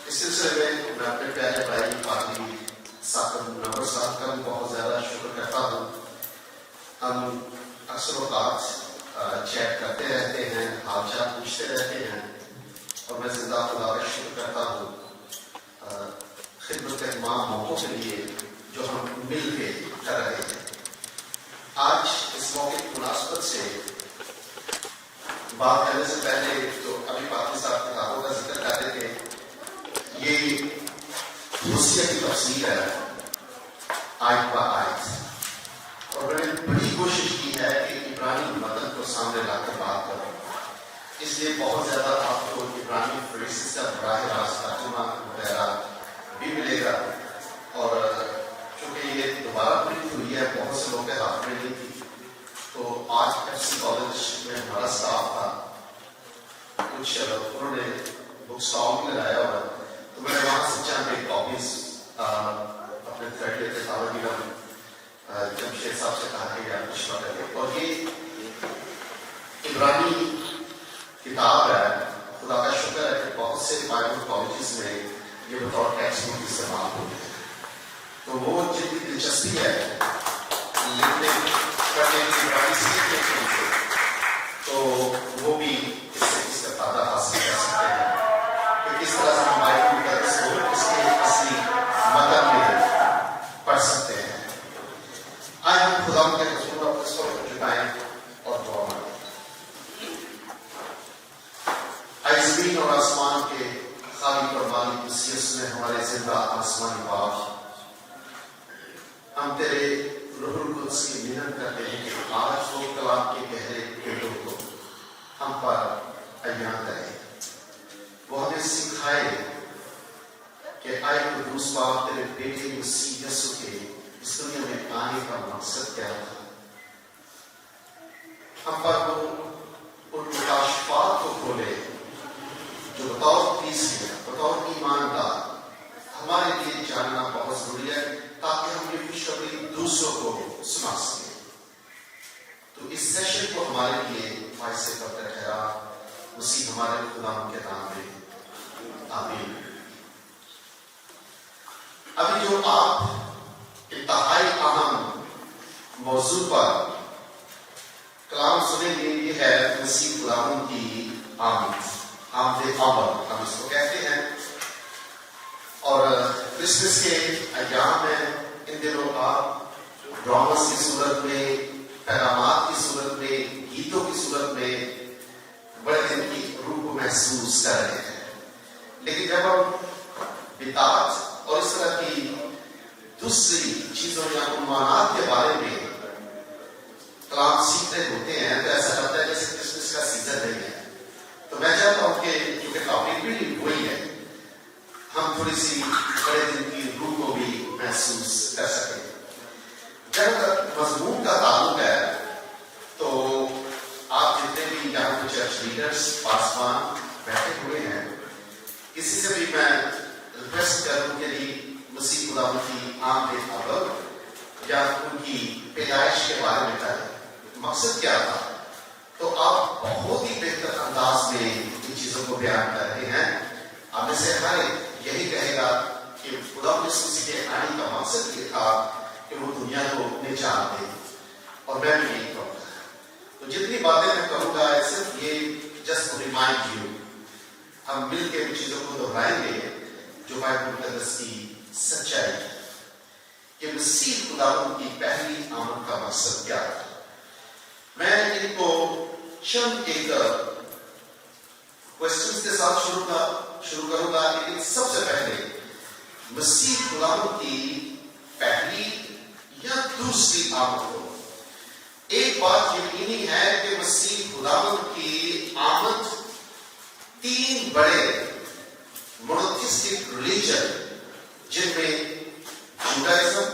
اس سلسلے میں اپنے پیارے بھائی پادری ثاقب منور صاحب کا بھی بہت زیادہ شکر کرتا ہوں. ہم اکثر اوقات چیٹ کرتے رہتے ہیں، حال چال پوچھتے رہتے ہیں، اور میں زندہ خدا کا شکر کرتا ہوں خدمت کے تمام موقعوں کے لیے جو ہم مل کے کر رہے ہیں. آج اس موقع کی مناسبت سے بات کرنے سے پہلے جو ابھی پادری صاحب کتابوں کا ذکر کر رہے تھے، یہ وصیت کی تفسیر ہے آیت با آیت، اور میں نے بڑی کوشش کی ہے کہ عبرانی متن کو سامنے لا کر بات کروں. اس لیے بہت زیادہ آپ کو عبرانی فہرست کا براہ راست ترجمہ وغیرہ بھی ملے گا، اور چونکہ یہ دوبارہ پرنٹ ہوئی ہے، بہت سے لوگ کے ہاتھ میں نہیں تھی، تو آج ایف سی کالج میں ہمارا اسٹاف تھا، کچھ انہوں نے بک اسٹال بھی لگایا ہوا، تو میں نے وہاں سے چند ایک کاپیز اپنے تھرڈ ایئر کے طالب علم جمشید صاحب سے کہا کہ آپ کچھ کر دیں. اور یہ عبرانی کتاب ہے، خدا کا شکر ہے کہ بہت سے بائبل کالجز میں یہ بطور ٹیکسٹ بک استعمال ہوتے ہیں. تو وہ جن کی دلچسپی ہے لکھنے پڑھنے کی عبرانی سیکھنے کے لیے، تو وہ بھی اس سے استفادہ حاصل کر سکتے ہیں کہ کس طرح سے ہم بائبل مقدس کو اس کے اصلی متن میں پڑھ سکتے ہیں. آج ہم خدا کے حضور اپنے سر کو جھکائیں اور دعا مانگیں. اے زمین اور آسمان کے خالق اور مالک مسیح نے ہمارے زندہ آسمانی باپ، ہم تیرے روح القدس کی محنت کرتے ہیں کہ آج وہ کلام کے گہرے پیڑوں کو ہم پر عیاں کرے. وہ ہمیں سکھائے کہ اے قدوس باپ، تیرے بیٹے مسیح یسوع کے اس دنیا میں آنے کا مقصد کیا تھا. ہم پر وہ ان مکاشفات کو کھولے جو بطور تیسرے بطور ایماندار ہمارے لیے جاننا بہت ضروری ہے، تاکہ ہم یہ خوشخبری دوسروں کو سنا سکیں. تو اس سیشن کو ہمارے لیے باعث برکت ٹھہرا، مسیح ہمارے خدا کے نام میں آمین. ابھی جو آپ انتہائی اہم موضوع پر کلام سنیں گے، یہ ہے مسیح خداوند کی آمد، آمد اول ہم اس کو کہتے ہیں. اور کرسمس کے ایام میں ان دنوں آپ ڈراماس کی صورت میں، پیغامات کی صورت میں، گیتوں کی صورت میں بڑے دن کی روح کو محسوس کر رہے ہیں. لیکن جب ہم بدعت اور اس طرح کی دوسری چیزوں یا عنوانات کے بارے میں کلام سیکھتے ہوتے ہیں، تو ایسا لگتا ہے جیسے کرسمس کا سیزن نہیں ہے. تو میں چاہتا ہوں کہ کیونکہ ٹاپک بھی وہی ہے، ہم تھوڑی سی بڑے دن کی روح کو بھی محسوس کر سکیں. جب تک مضمون کا تعلق ہے تو آپ جتنے بھی یہاں کے چرچ لیڈرز پاسبان بیٹھے ہوئے ہیں، کسی سے بھی میں ریکویسٹ کروں کہ مسیح خداوند کی آمد اول یا ان کی پیدائش کے بارے میں کریں. مقصد کیا تھا؟ تو آپ بہت ہی بہتر انداز میں ان چیزوں کو بیان کر رہے ہیں. آپ میں سے ہر ایک یہی کہے گا کہ خداوند یسوع مسیح کے آنے کا مقصد یہ تھا کہ وہ دنیا کو نجات دے، اور میں بھی یہی کہوں گا. تو جتنی باتیں میں کہوں گا صرف یہ جسٹ ریمائنڈ یو، ہم مل کے ان چیزوں کو دہرائیں گے جو بائبل مقدس کی سچائی ہے کہ مسیح خداوند کی پہلی آمد کا مقصد کیا تھا. میں ان کو چند ایک کوشچنز کے ساتھ شروع کروں گا. لیکن سب سے پہلے مسیح خداوند کی پہلی یا دوسری آمد کو ایک بات یقینی ہے کہ مسیح خداوند کی آمد تین بڑے مونوتھیسٹک ریلیجن جن میں جوڈائزم،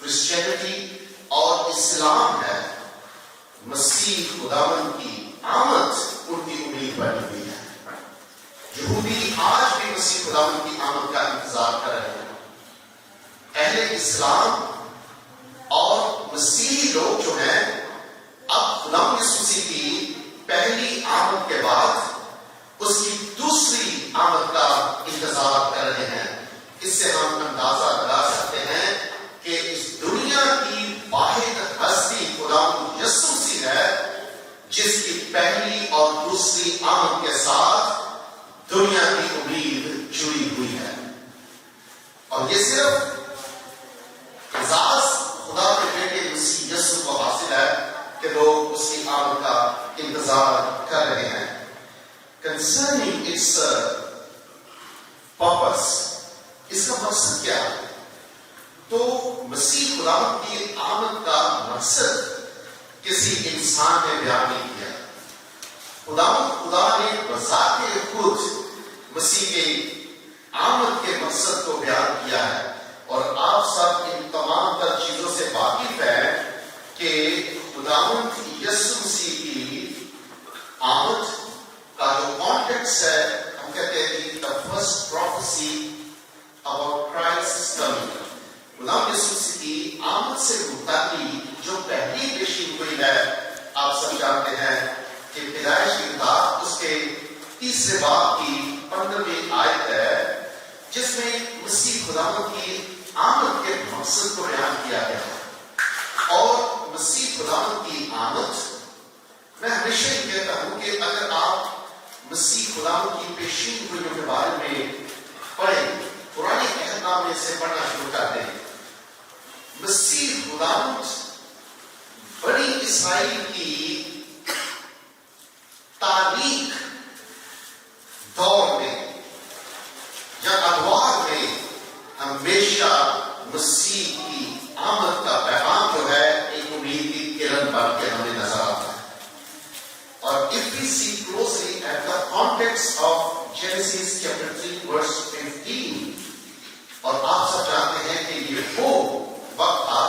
کرسچینٹی اور اسلام ہے، مسیح خداوند کی آمد ان کی امید بنی ہوئی ہے. یہودی آج بھی مسیح خداوند کی آمد کا انتظار کر رہے ہیں. اہل اسلام اور مسیحی لوگ جو ہیں اب خداوند یسوع مسیح کی پہلی آمد کے بعد اس کی دوسری آمد کا انتظار اس سے ہم اندازہ لگا سکتے ہیں کہ اس دنیا کی واحد ہستی خدا یسوع مسیح ہے، جس کی پہلی اور دوسری آمد کے ساتھ دنیا کی امید جڑی ہوئی ہے. اور یہ صرف اعزاز خدا کے بیٹے مسیح یسوع کو حاصل ہے کہ لوگ اس کی آمد کا انتظار کر رہے ہیں. Concerning its purpose، اس کا مقصد کیا ہے؟ تو مسیح خدا کی آمد کا مقصد کسی انسان نے بیان نہیں کیا. خدا نے بذات خود مسیح کے آمد کے مقصد کو بیان کیا ہے. اور آپ سب ان تمام تر چیزوں سے واقف ہیں کہ خداوند یسوع مسیح کی آمد کا جو کانٹیکس ہے، ہم کہتے ہیں کہ the first prophecy about Christ's coming، خداوند یسوع مسیح کی آمد سے متعلق جو پہلی پیشین ہوئی ہے، آپ سب جانتے ہیں کہ پیدائش کی کتاب اس کے 3 باب کی 15ویں آیت ہے، جس میں مسیح خداوند کی آمد کے مقصد کو بیان کیا گیا ہے. اور مسیح خداوند کی آمد، میں ہمیشہ یہ کہتا ہوں کہ اگر آپ مسیح خداوند کی پیشین گوئیوں کے بارے میں پڑھیں، پرانے عہد نامے سے پڑھنا شروع کر دیں، مسیح خداوند بنی اسرائیل کی تاریخ دور میں یا ادوار میں ہمیشہ مسیح کی آمد کا پیغام جو ہے ایک امید کی کرن بن کے ہمیں نظر آتا ہے. اور if we see closely at the context of Genesis chapter 3 verse 15، اور آپ سب جانتے ہیں کہ یہ وہ وقت تھا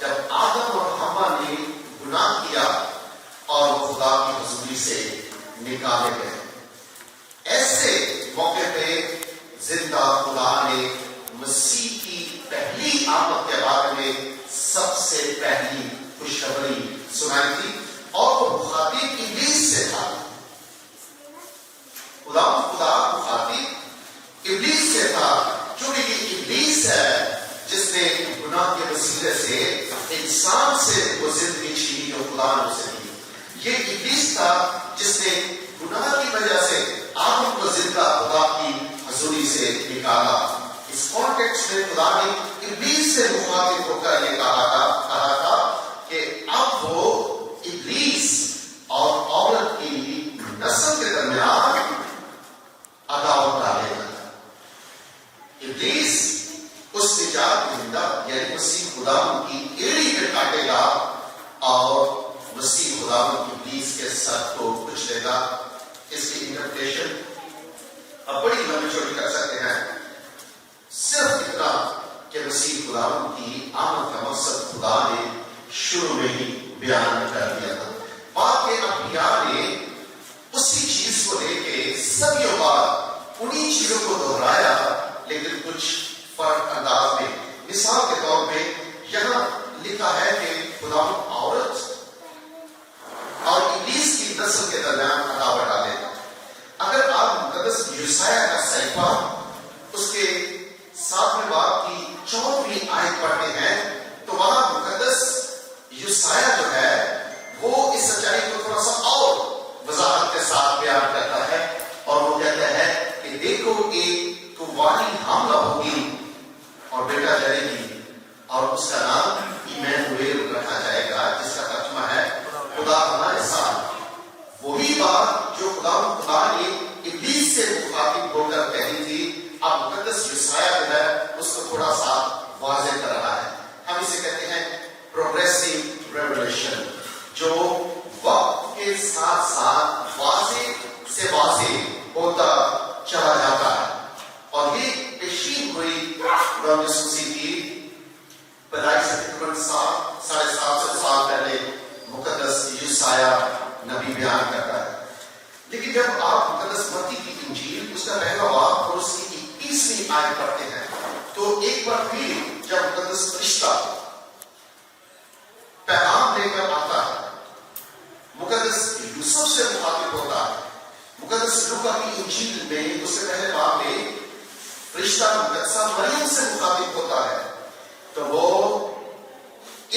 جب آدم اور حوا نے گناہ کیا اور وہ خدا کی حضوری سے نکالے گئے. ایسے موقع پہ زندہ خدا نے مسیح کی پہلی آمد کے بارے میں سب سے پہلی خوشخبری سنائی تھی، اور وہ مخاطب ابلیس سے تھا. خدا مخاطب ابلیس سے تھا، چونکہ یہ ابلیس ہے جس نے گناہ کے وسیلے سے انسان سے وہ زندگی چھینی جو خدا نے اسے دی. یہ ابلیس تھا جس نے گناہ کی وجہ سے آدم کو زندہ خدا کی حضوری سے نکالا. اس کانٹیکسٹ میں خدا نے ابلیس سے مخاطب ہو کر یہ کہا تھا کہ اب وہ ابلیس اور عورت کی نسل کے درمیان عداوت ڈالے گا. ابلیس اس نجات دہندہ یعنی مسیح خداوند کی ایڑی پہ کاٹے گا اور مسیح خداوند ابلیس کے سر کو کچلے گا. اس کی انٹرپریشن اب بڑی لمبی چوڑی کر سکتے ہیں. صرف اتنا کہ مسیح خداوند کی آمد کا مقصد خدا نے شروع میں ہی بیان کر دیا تھا. بعد کے انبیاء نے اسی چیز کو لے کے صدیوں بعد انہی چیزوں کو دہرایا، لیکن کچھ فرق انداز میں. مثال کے طور پہ یہاں لکھا ہے کہ خداوند عورت اور ابلیس کی نسل کے درمیان عداوت ڈالے گا. اگر آپ مقدس یوسیہ کا صحیفہ اس کے 7ویں باب کی 14ویں آیت پڑھتے ہیں تو وہاں مقدس یوسیہ جو ہے وہ اس سچائی کو تھوڑا سا اور وضاحت کے ساتھ بیان کرتا ہے، اور وہ کہتا ہے کہ دیکھو ایک کنواری حاملہ ہوگی اور بیٹا جائے گی اور اس کا نام ایمانویل رکھا جائے گا، جس کا ترجمہ ہے خدا ہمارے ساتھ. وہی بات جو خدا نے ابلیس سے مخاطب ہو کر کہی تھی، اب مقدس یوسیہ جو ہے اس کو تھوڑا سا واضح کر رہا ہے. ہم اسے کہتے ہیں پروگریسو ریولیشن، جو وقت کے ساتھ ساتھ واضح سے واضح ہوتا چلا جاتا ہے. اور یہ پیشین ہوئی خدا مسیح کی پیدائش سے تقریباً 750 سال پہلے مقدس یوسیہ نبی بیان کرتا ہے. لیکن جب آپ مقدس متی کی انجیل اس کا پہلا باب اور اس کی 21ویں آیت پڑھتے ہیں تو ایک بار پھر جب مقدس فرشتہ پیغام لے کر آتا ہے، مقدس یوسف سے مخاطب ہوتا ہے. مقدس لوکا کی انجیل میں اس سے پہلے باب میں فرشتہ مقدسہ مریم سے مخاطب ہوتا ہے تو وہ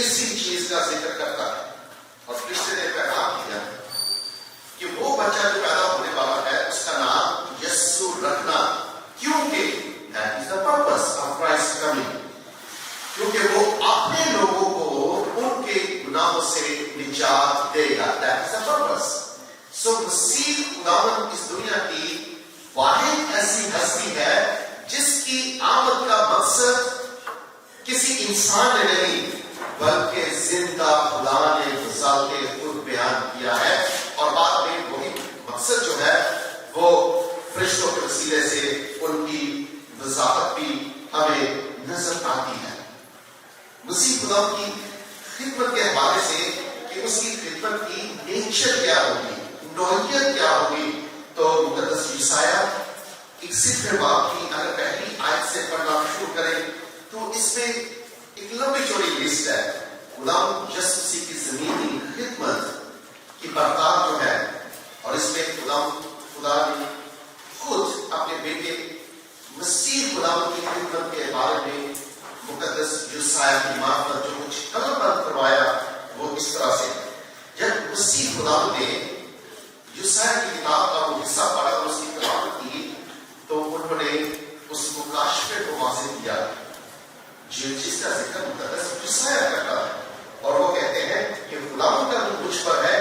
اسی چیز کا ذکر کرتا ہے، اور فرشتے نے پیغام کیا کہ وہ بچہ جو پیدا ہونے والا ہے اس کا نام یسوع رکھنا، کیونکہ that is the purpose of Christ coming، کیونکہ وہ اپنے لوگوں کو ان کے گناہوں سے نجات دے گا۔ That is the purpose۔ سو مسیح خداوند اس دنیا کی واحد ایسی ہستی ہے جس کی آمد کا مقصد کسی انسان نے نہیں بلکہ زندہ خدا نے ذات خود بیان کیا ہے، اور بعد میں وہی مقصد جو ہے وہ فرشتوں کے وسیلے سے ان کی وضاحت بھی ہمیں نظر آتی ہے۔ مسیح خدا کی خدمت کے حوالے سے کہ اس کی خدمت کی نیچر کیا ہوگی، نوعیت کیا ہوگی، تو مقدس یسایہ 61 باب کی اگر پہلی آیت سے پڑھنا شروع کریں تو اس میں ایک لمبی چوڑی لسٹ ہے غلام یسوع مسیح کی زمینی خدمت کی برکات جو ہے، اور اس میں خدا نے خود اپنے بیٹے مسیح خدا کی خدمت کے بارے میں مقدس یسایہ کی معرفت جو کچھ قلم بند کروایا وہ اس طرح سے، جب مسیح خدا نے یسایہ کی کتاب کا وہ حصہ پڑھا اور اس کی تلاوت کی تو انہوں نے اس مکاشفے کو واضح کیا جس کا ذکر مقدس یسایہ کرتا ہے، اور وہ کہتے ہیں کہ خداوند کا مجھ پر ہے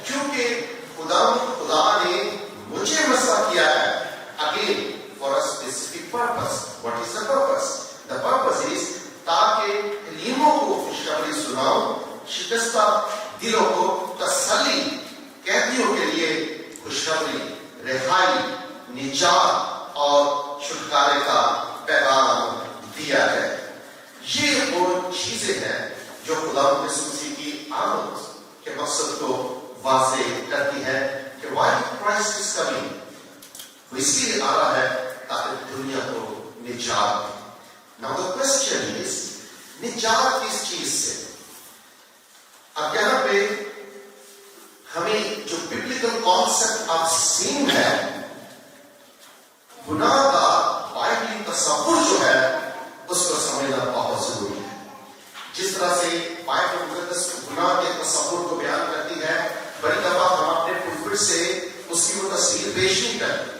کیونکہ خدا نے مجھے مسئلہ کیا ہے again for a specific purpose۔ What is the purpose? The purpose is تاکہ حلیموں کو خوشخبری سناؤں، شکستہ دلوں کو تسلی، قیدیوں کے لیے خوشخبری، رہائی، نجات اور چھٹکارے کا پیغام دیا ہے۔ یہ وہ چیزیں ہیں جو خدا یسوع مسیح کی آمد کے مقصد کو واضح کرتی ہے کہ why Christ is coming، وہ اس لیے آ رہا ہے تاکہ دنیا کو نجات دے۔ Now the question is نجات کس چیز سے؟ اب یہاں پہ ہمیں جو biblical concept of sin ہے، گناہ کا بائبلی تصور جو ہے اس کو سمجھنا بہت ضروری ہے۔ جس طرح سے بائبل مقدس گناہ کے تصور کو بیان کرتی ہے، بڑی دفعہ ہم اپنے پلپٹ سے اس کی وہ تصویر پیش نہیں کرتے۔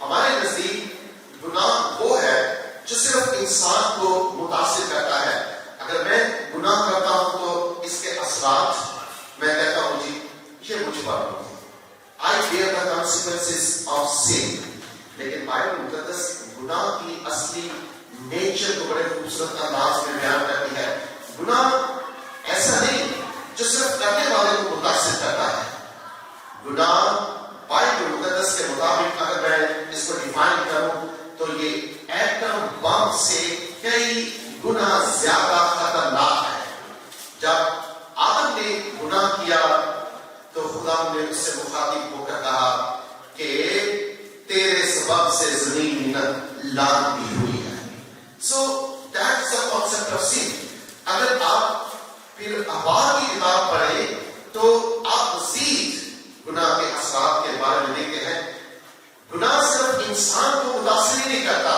ہمارے نزدیک گناہ وہ ہے جو صرف انسان کو متاثر کرتا ہے۔ اگر میں گناہ کرتا ہوں تو اس کے اثرات میں کہتا ہوں جی یہ مجھ پر ہوگی، I bear the consequences of sin۔ لیکن بائبل مقدس گناہ کی اصلی نیچر کو بڑے خوبصورت انداز میں بیان کرتی ہے۔ گناہ ایسا نہیں جو صرف کرنے والے کو متاثر کرتا ہے۔ گناہ بائبل مقدس کے مطابق اگر میں اس کو ڈیفائن کروں تو یہ ایٹم بم سے کئی گنا زیادہ خطرناک ہے۔ جب آدم نے گناہ کیا تو خدا نے اس سے مخاطب ہو کر کہا کہ تیرے سبب سے زمین لعنت بھی ہوئی ہے۔ So that's the concept of sin۔ اگر آپ پھر احوال کی کتاب پڑھیں تو آپ مزید گناہ کے اثرات کے بارے میں دیکھتے ہیں۔ گناہ صرف انسان کو متاثر ہی نہیں کرتا،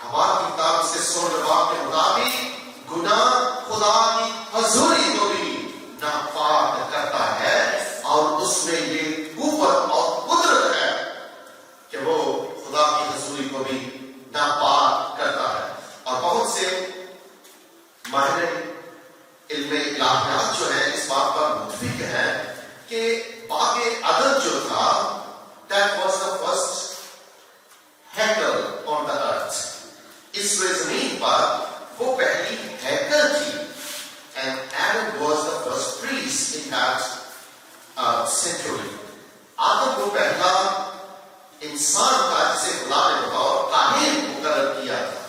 احوال کی کتاب اس کے 16 باب کے مطابق گناہ خدا کی حضوری کو بھی ناپاک کرتا ہے، اور اس میں یہ قوت اور قدرت ہے کہ وہ خدا کی حضوری کو بھی ناپاک کرتا ہے۔ اور بہت سے ماہر علم الہیات جو ہے اس بات پر متفق ہے کہ باغ عدن جو تھا that was the first ہیکل on the earth۔ اس زمین پر وہ پہلی ہیکل تھی، and Adam was the first priest in that century۔ آدم کو پہلا انسان تھا جسے خدا نے بطور کاہن مقرر کیا تھا،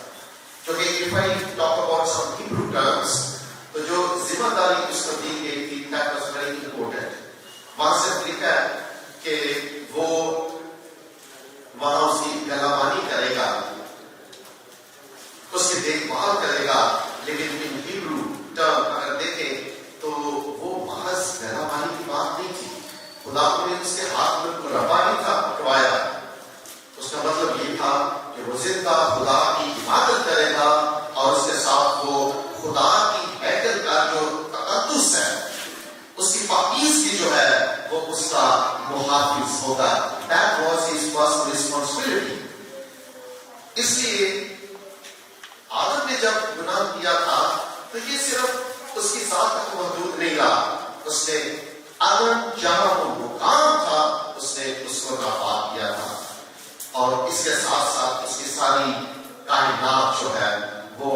جو کہ if I talk about some Hebrew terms تو جو ذمہ داری اس کو دی گئی تھی that was very important۔ وہاں سے لکھا ہے کہ وہ وہاں اس کی گلابانی کرے گا، اس کی دیکھ بھال کرے گا، لیکن ان ہیبرو ٹرم اگر دیکھیں تو وہ محض گلابانی کی بات نہیں تھی۔ خدا نے اس کے ہاتھ میں کوئی ربا نہیں تھا پکڑوایا، اس کا مطلب یہ تھا کہ روزندہ خدا کی عبادت کرے گا اور اس کے ساتھ وہ خدا کی ہیکل کا جو تقدس ہے، اس کی پاکیزگی جو ہے وہ اس کا محافظ ہوگا. That was his first responsibility. اس لیے آدم نے جب گناہ کیا تھا تو یہ صرف اس کی ذات تک محدود نہیں رہا. اس نے آدم جہاں وہ مقام تھا اس نے اس کو ناپاک کیا تھا، اور اس کے ساتھ ساتھ اس کی ساری کائنات جو ہے وہ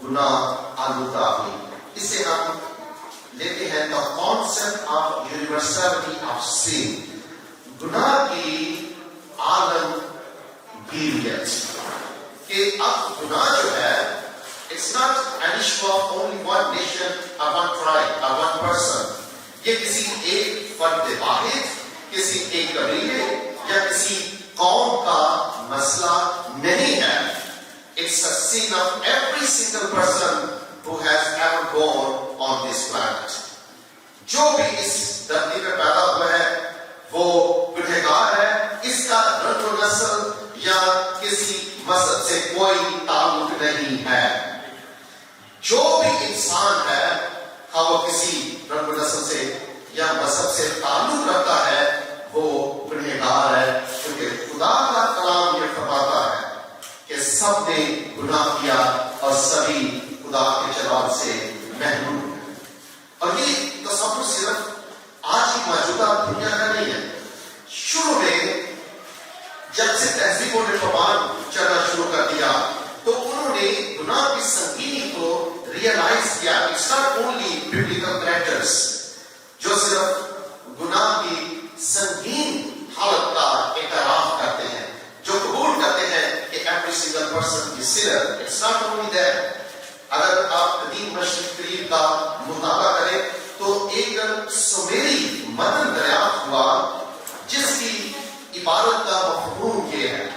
گناہ آلودہ ہوئی. اسے ہم لیتے ہیں the concept of universality of sin. گناہ کی عالم گیریت کہ اب گناہ جو ہے it's not an issue of only one nation or one tribe or one person. یہ کسی ایک فرد واحد، کسی ایک قبیلے یا کسی قوم کا مسئلہ نہیں ہے. It's a sin of every single person who has ever born on this planet. جو بھی اس دھرتی پہ پیدا ہوا ہے وہ گنہگار ہے. اس کا رنگ و نسل یا کسی مذہب سے کوئی تعلق نہیں ہے. جو بھی انسان ہے خواہ وہ کسی رنگ و نسل سے یا مذہب سے تعلق رکھتا ہے وہ گنہگار ہے، کیونکہ خدا کا کلام یہ فرماتا ہے کہ سب نے گناہ کیا اور سبھی خدا کے جلال سے محروم ہیں. اور یہ تصور صرف آج کی موجودہ دنیا کا نہیں ہے. شروع میں جب سے تہذیبوں نے فرمان چلنا شروع کر دیا تو انہوں نے گناہ کی سنگینی کو ریئلائز کیا. It's not only biblical characters جو صرف گناہ کی سنگین حالت کا اعتراف کرتے ہیں، جو قبول کرتے ہیں کہ every single person is sinner. It's not only that. اگر آپ قدیم مشرق قریب کا مطالعہ کریں تو ایک سمیری متن دریافت ہوا جس کی عبارت کا مفہوم یہ ہے.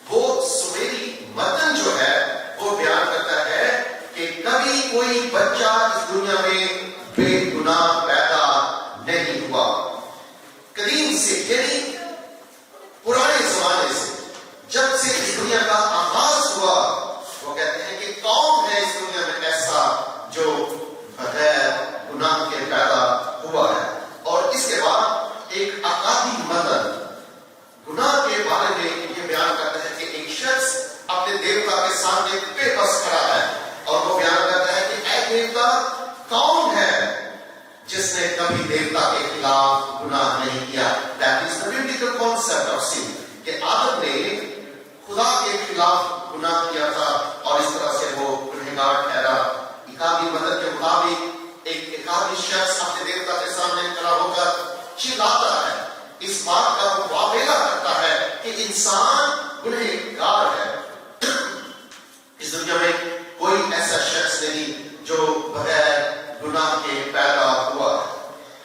وہ سمیری متن جو ہے وہ بیان کرتا ہے کہ کبھی کوئی بچہ اس دنیا میں بے گناہ پیدا نہیں ہوا. قدیم سے یعنی پرانے زمانے سے جب سے اس دنیا کا آغاز ہوا، وہ کہتے ہیں کہ کون ہے اس دنیا میں ایسا جو بغیر گناہ کے پیدا ہوا ہے. اور اس کے بعد ایک عقادی متن گناہ کے بارے میں یہ بیان کرتا ہے کہ ایک شخص اپنے دیوتا کے سامنے بے بس کھڑا ہے اور وہ بیان کرتا ہے کہ اے دیوتا کون ہے جس نے کبھی دیوتا کے خلاف گناہ نہیں کیا. That is the biblical concept of sin. کہ آدم نے خدا کے خلاف گناہ کیا تھا اور اس طرح سے وہ گنہگار ٹھہرا. عقادی متن کے مطابق ایک عقادی شخص اپنے دیوتا کے سامنے کھڑا ہو کر چلاتا ہے، اس بات کا مقابلہ کرتا ہے کہ انسان گنہگار ہے. اس دنیا میں کوئی ایسا شخص نہیں جو بغیر گناہ کے پیدا ہوا.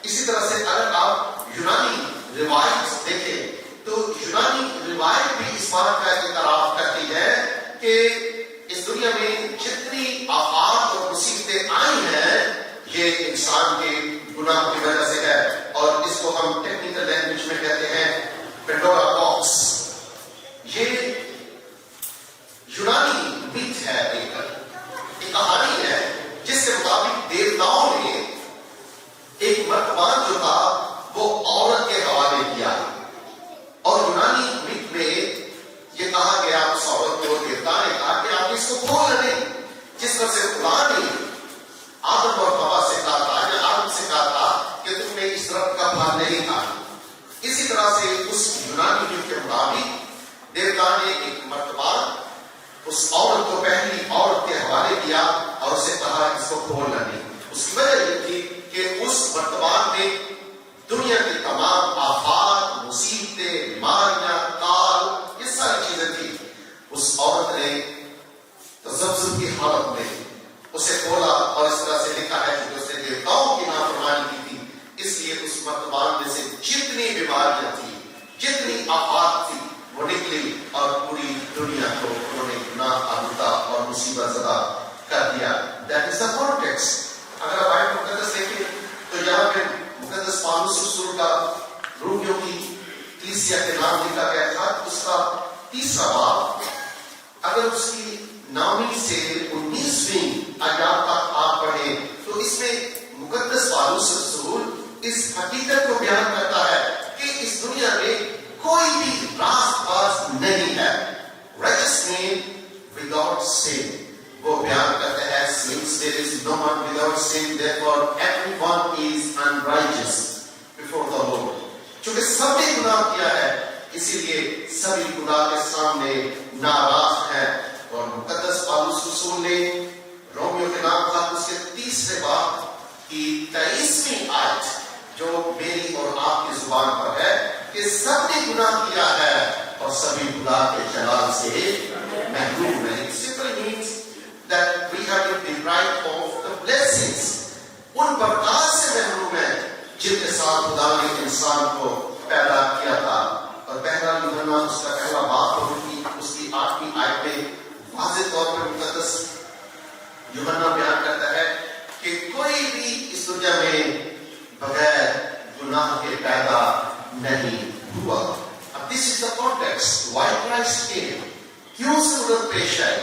اسی طرح سے اگر آپ یونانی روایت دیکھیں تو یونانی روایت بھی اس بات کا اعتراف کرتی ہے کہ اس دنیا میں جتنی آفات اور مصیبتیں آئی ہیں یہ انسان کے گناہ کی وجہ سے ہے. اور اس کو ہم ٹیکنیکل لینگویج میں کہتے ہیں پینڈورا باکس. یہ یونانی میتھ ہے، ایک کہانی ہے جس کے مطابق دیوتاؤں نے ایک مرتبان جو تھا وہ عورت کے حوالے کیا، اور یونانی میتھ میں یہ کہا گیا اس عورت کو دیوتا نے کہا کہ آپ اس کو کھول لیں، جس طرح سے خدا نے آدم اور حوا سے کہا تھا یا آدم سے کہا تھا کہ تم نے اس درخت کا پھل نہیں کھانا. اسی طرح سے اس یونانی میتھ کے مطابق دیوتا نے ایک مرتبہ اس عورت کو پہلی عورت کے حوالے کیا اور اسے کہا اس کو کھول لیں. اس کی وجہ یہ تھی کہ اس مرتبہ میں دنیا کی تمام آفات، مصیبتیں، بیماریاں، کال، یہ ساری چیزیں تھی. اس عورت نے تذبذب کی حالت میں اسے کھولا اور اس طرح سے لکھا ہے کہ اس نے دیوتاؤں کی نافرمانی کی تھی، اس لیے اس مرتبہ میں سے جتنی بیماریاں تھی، جتنی آفات تھی وہ نکلی اور پوری دنیا کو انہوں نے گناہ آلودہ اور مصیبت زدہ کر دیا. That is the context. اگر آپ آیت مقدس دیکھیں تو یہاں پہ مقدس پالوس رسول کا رومیوں کی کلیسیا کے نام لکھا گیا تھا. اس کا 3 باب اگر اس کی نامی سے 19ویں آیات تک آپ پڑھیں تو اس میں مقدس پالوس رسول اس حقیقت کو بیان کرتا ہے کہ اس دنیا میں کوئی بھی راست باز نہیں ہے. Righteous mean without sin. وہ بیان کرتے ہیں since there is no one without sin, therefore everyone is unrighteous before the Lord. چونکہ سب نے گناہ کیا ہے اسی لیے سبھی خدا کے سامنے ناراض ہیں. اور مقدس پالوس رسول نے رومیو کے نام خط اس کے 30 باب کی 23ویں آیت جو میری اور آپ کی زبان پر ہے کہ سب نے گناہ کیا ہے اور سبھی خدا کے جلال سے محروم ہیں. It simply means that we have been deprived of the blessings. ان برکات سے محروم ہیں جن کے ساتھ خدا نے انسان کو پیدا کیا تھا. اور پہلا یوحنا اس کا پہلا باب اور اس کی 8ویں آیت میں واضح طور پر مقدس یوحنا بیان کرتا ہے کہ کوئی بھی اس دنیا میں بغیر گناہ کے پیدا نہیں ہوا. اب this is the context why Christ came. کیوں ضرورت پیش ہے؟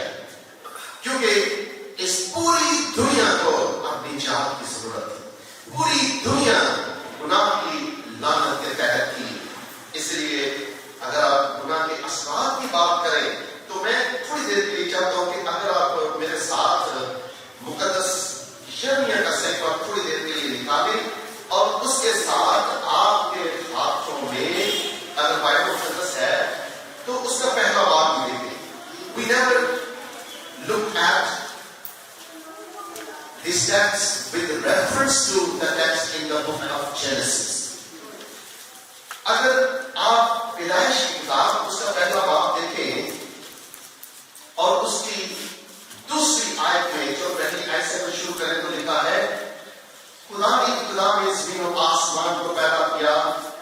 کیونکہ اس پوری دنیا کو اپنی نجات کی ضرورت ہے. پوری دنیا گناہ کی لعنت کے تحت تھی. اس لیے اگر آپ گناہ کے اثرات کی بات کریں تو میں تھوڑی دیر کے لیے چاہتا ہوں کہ اگر آپ میرے ساتھ مقدس یرمیہ کا صحیفہ تھوڑی دیر کے لیے نکالیں اور اس کے ساتھ آپ کے ہاتھوں میں اگر بائبل مقدس ہے تو اس کا پہلا باب بھی دیکھیں. We never look at this text with reference to the text in the book of Genesis. اگر آپ پیدائش کی کتاب اس کا پہلا باب دیکھیں اور اس کی دوسری آیت میں جو پہلی آیت سے شروع کریں تو لکھا ہے خدا نے ابتدا میں زمین و آسمان کو پیدا کیا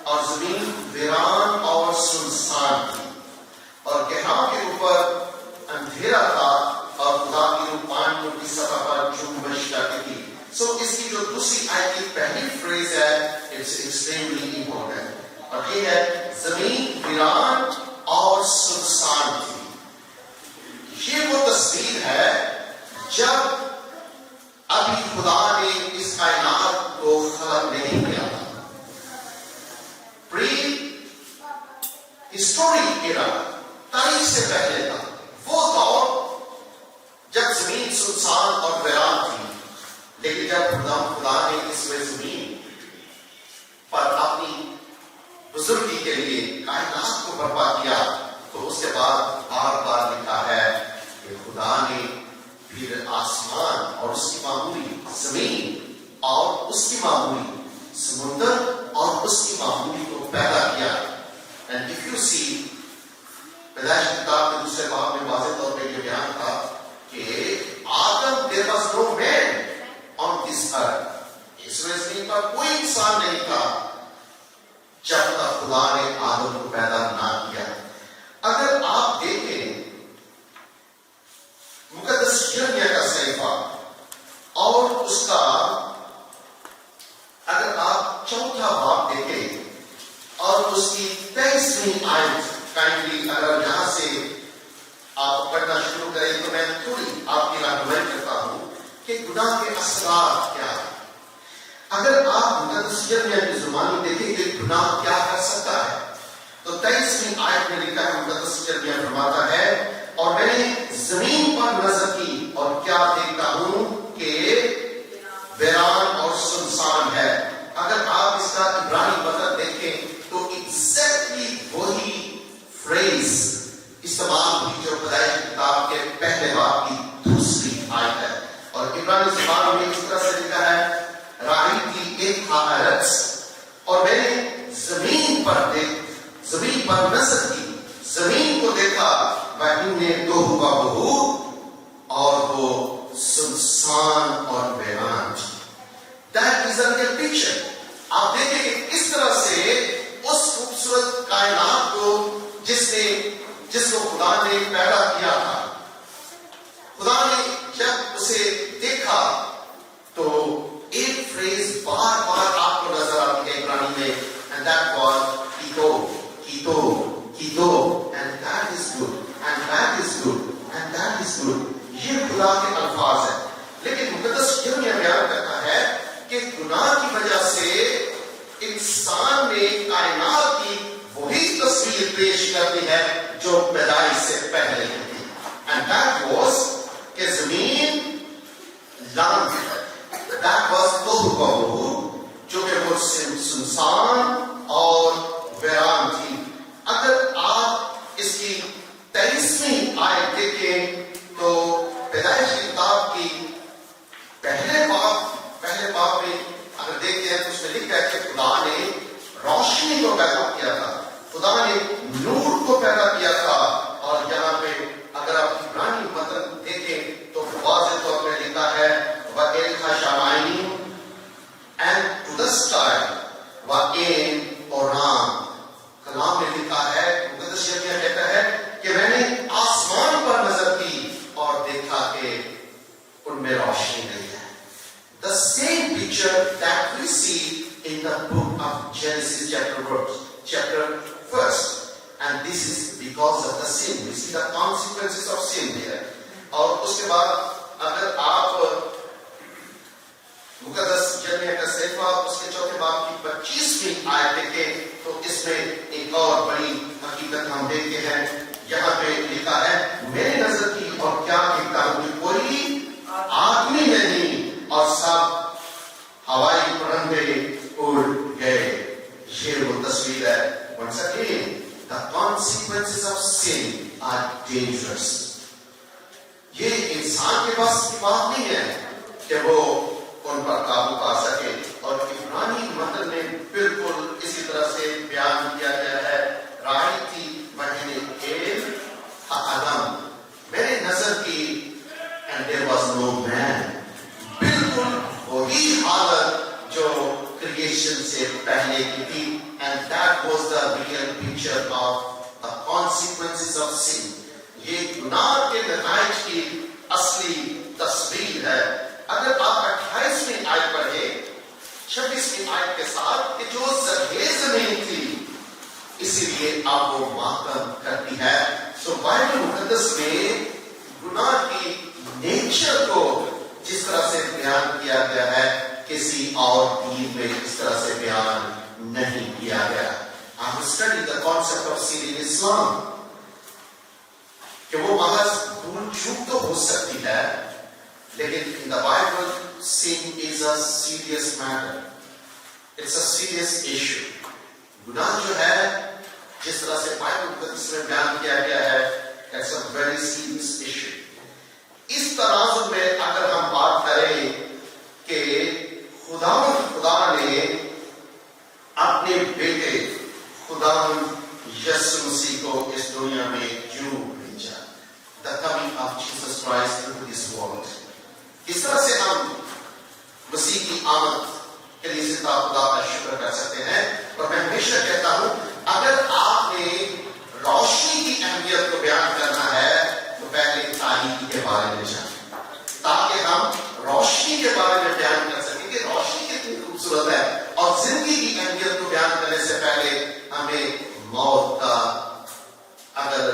اور زمین ویران اور سنسان تھی اور گہراؤں کے اوپر اندھیرا تھا اور خدا کی روح پانیوں کی سطح پر جنبش کرتی تھی. سو اس کی جو دوسری آیت کی پہلی فریز ہے اٹس ایکسٹریملی امپورٹنٹ اور یہ ہے زمین ویران اور سنسان تھی. یہ وہ تصویر ہے جب ابھی خدا نے اس کائنات کو خلق نہیں کیا تھا. پری ہسٹورک ایرا تاریخ سے پہلے تھا وہ دور جب زمین سنسان اور ویران تھی. لیکن جب خدا نے اس میں زمین پر اپنی بزرگی کے لیے کائنات کو برپا کیا تو اس کے بعد بار بار لکھا ہے کہ خدا نے پھر آسمان اور اس کی معمولی زمین اور اس کی معمولی سمندر اور اس کی معمولی کو پیدا کیا. And if you see پیدائش کتاب کے دوسرے باب میں واضح طور پہ یہ بیان تھا کہ آدم there was no man on this earth. اس زمین پر کوئی انسان نہیں تھا جب تک خدا نے آدم کو پیدا نہ کیا. اگر آپ دیکھیں مقدس یرمیہ کا صحیفہ اور اس کا اگر آپ چوتھا باب دیکھیں اور اس کی 23ویں آیت کائنڈلی اگر یہاں سے آپ پڑھنا شروع کریں تو میں تھوڑی آپ کی رہنمائی کرتا ہوں کہ گناہ کے اثرات کیا ہیں. اگر آپ مقدس یرمیہ کی زبانی دیکھیں کہ گناہ کیا کر سکتا ہے تو 23ویں آیت میں لکھا ہے مقدس یرمیہ فرماتا ہے اور میں نے زمین پر نظر کی اور کیا دیکھتا ہوں کہ ویران اور سنسان ہے. اگر آپ اس کا عبرانی مطلب دیکھیں تو ایگزیکٹلی وہی فریز استعمال ہوئی جو پیدائش کتاب کے پہلے باب کی دوسری آیت ہے. اور عبرانی زبان میں اس طرح سے لکھا ہے راہی کی ایک حالت اور میں نے زمین پر نظر کی زمین کو دیکھا وہی نے دو ہوا بہو اور وہ سنسان اور ویران تھی. That is a real picture. آپ دیکھیں کہ کس طرح سے اس خوبصورت کائنات کو جس کو خدا نے پیدا کیا تھا خدا نے جب اسے دیکھا تو ایک فریز بار بار آپ کو نظر آتی ہے عبرانی میں and that was کیتو and that is good and that is good and پہلے کی تھی. And that was کہ زمین لان ہے. That was توہو بہو جو کہ وہ سنسان اور ویران تھی. اگر آپ اس کی 23ویں آیت دیکھیں تو پیدائش کی کتاب کی پہلے باب میں اگر دیکھتے ہیں تو اس میں لکھا ہے کہ خدا نے روشنی کو پیدا کیا تھا, خدا نے نور کو پیدا کیا تھا. اور یہاں پہ اگر آپ عبرانی متن دیکھیں تو واضح طور پہ لکھا ہے وَإِلْخَ شَمَائِيم and to the sky وَإِن اورام. کلام میں لکھا ہے, مقدس شریعت میں کہتا ہے کہ میں نے آسمان پر نظر کی اور دیکھا کہ ان میں روشنی نہیں ہے. The same picture that we see in the book of Genesis chapter 1st, and this is because of the sin. We see the consequences of sin here. اور اس کے بعد اگر آپ مقدس جرمیہ کا صحیفہ اس کے 4 باب کی 25ویں آیت دیکھیں تو اس میں ایک اور بڑی حقیقت ہم دیکھتے ہیں. یہاں پہ لکھا ہے میری نظر کی اور کیا دیکھتا ہوں کہ کوئی آدمی نہیں اور سب ہوائی پرندے اڑ گئے. یہ وہ تصویر ہے. Once again, the consequences of sin are dangerous. یہ انسان کے پاس کی بات نہیں ہے کہ وہ ان پر قابو پا سکے. اور عبرانی متن میں بالکل اسی طرح سے بیان کیا گیا ہے. رائی تھی مہینے ایل آدم, میرے نظر کی and there was no man. بالکل وہی حالت جو کریشن سے پہلے کی تھی. And that was the real picture of the consequences of sin. یہ گناہ کے نتائج کی اصلی تصویر ہے. اگر آپ 28ویں آیت پڑھیں 26ویں آیت کے ساتھ کہ جو زرخیز زمین تھی اسی لیے اب وہ ماتم کرتی ہے. سو بائبل مقدس میں گناہ کی نیچر کو جس طرح سے بیان کیا گیا ہے کسی اور دین میں اس طرح سے بیان نہیں کیا گیا. I have studied the concept of sin in Islam کہ وہ محض بھول چوک تو ہو سکتی ہے لیکن in the Bible sin is a serious matter. It's a serious issue. گناہ جو ہے جس طرح سے بائبل مقدس میں بیان کیا گیا ہے it's a very serious issue. اس تناظر میں اگر ہم بات کریں کہ خدا نے اپنے بیٹے خدا یسوع مسیح کو اس دنیا میں کیوں بھیجا, the coming of Jesus Christ into this world. اس طرح سے ہم مسیح کی آمد کے لیے زندہ خدا کا شکر کر سکتے ہیں. اور میں ہمیشہ کہتا ہوں اگر آپ نے روشنی کی اہمیت کو بیان کرنا ہے تو پہلے تاریکی کے بارے میں جانیں تاکہ ہم روشنی کے بارے میں بیان کر سکیں کہ روشنی کتنی خوبصورت ہے. اور زندگی کی اہمیت کو بیان کرنے سے پہلے ہمیں موت کا اگر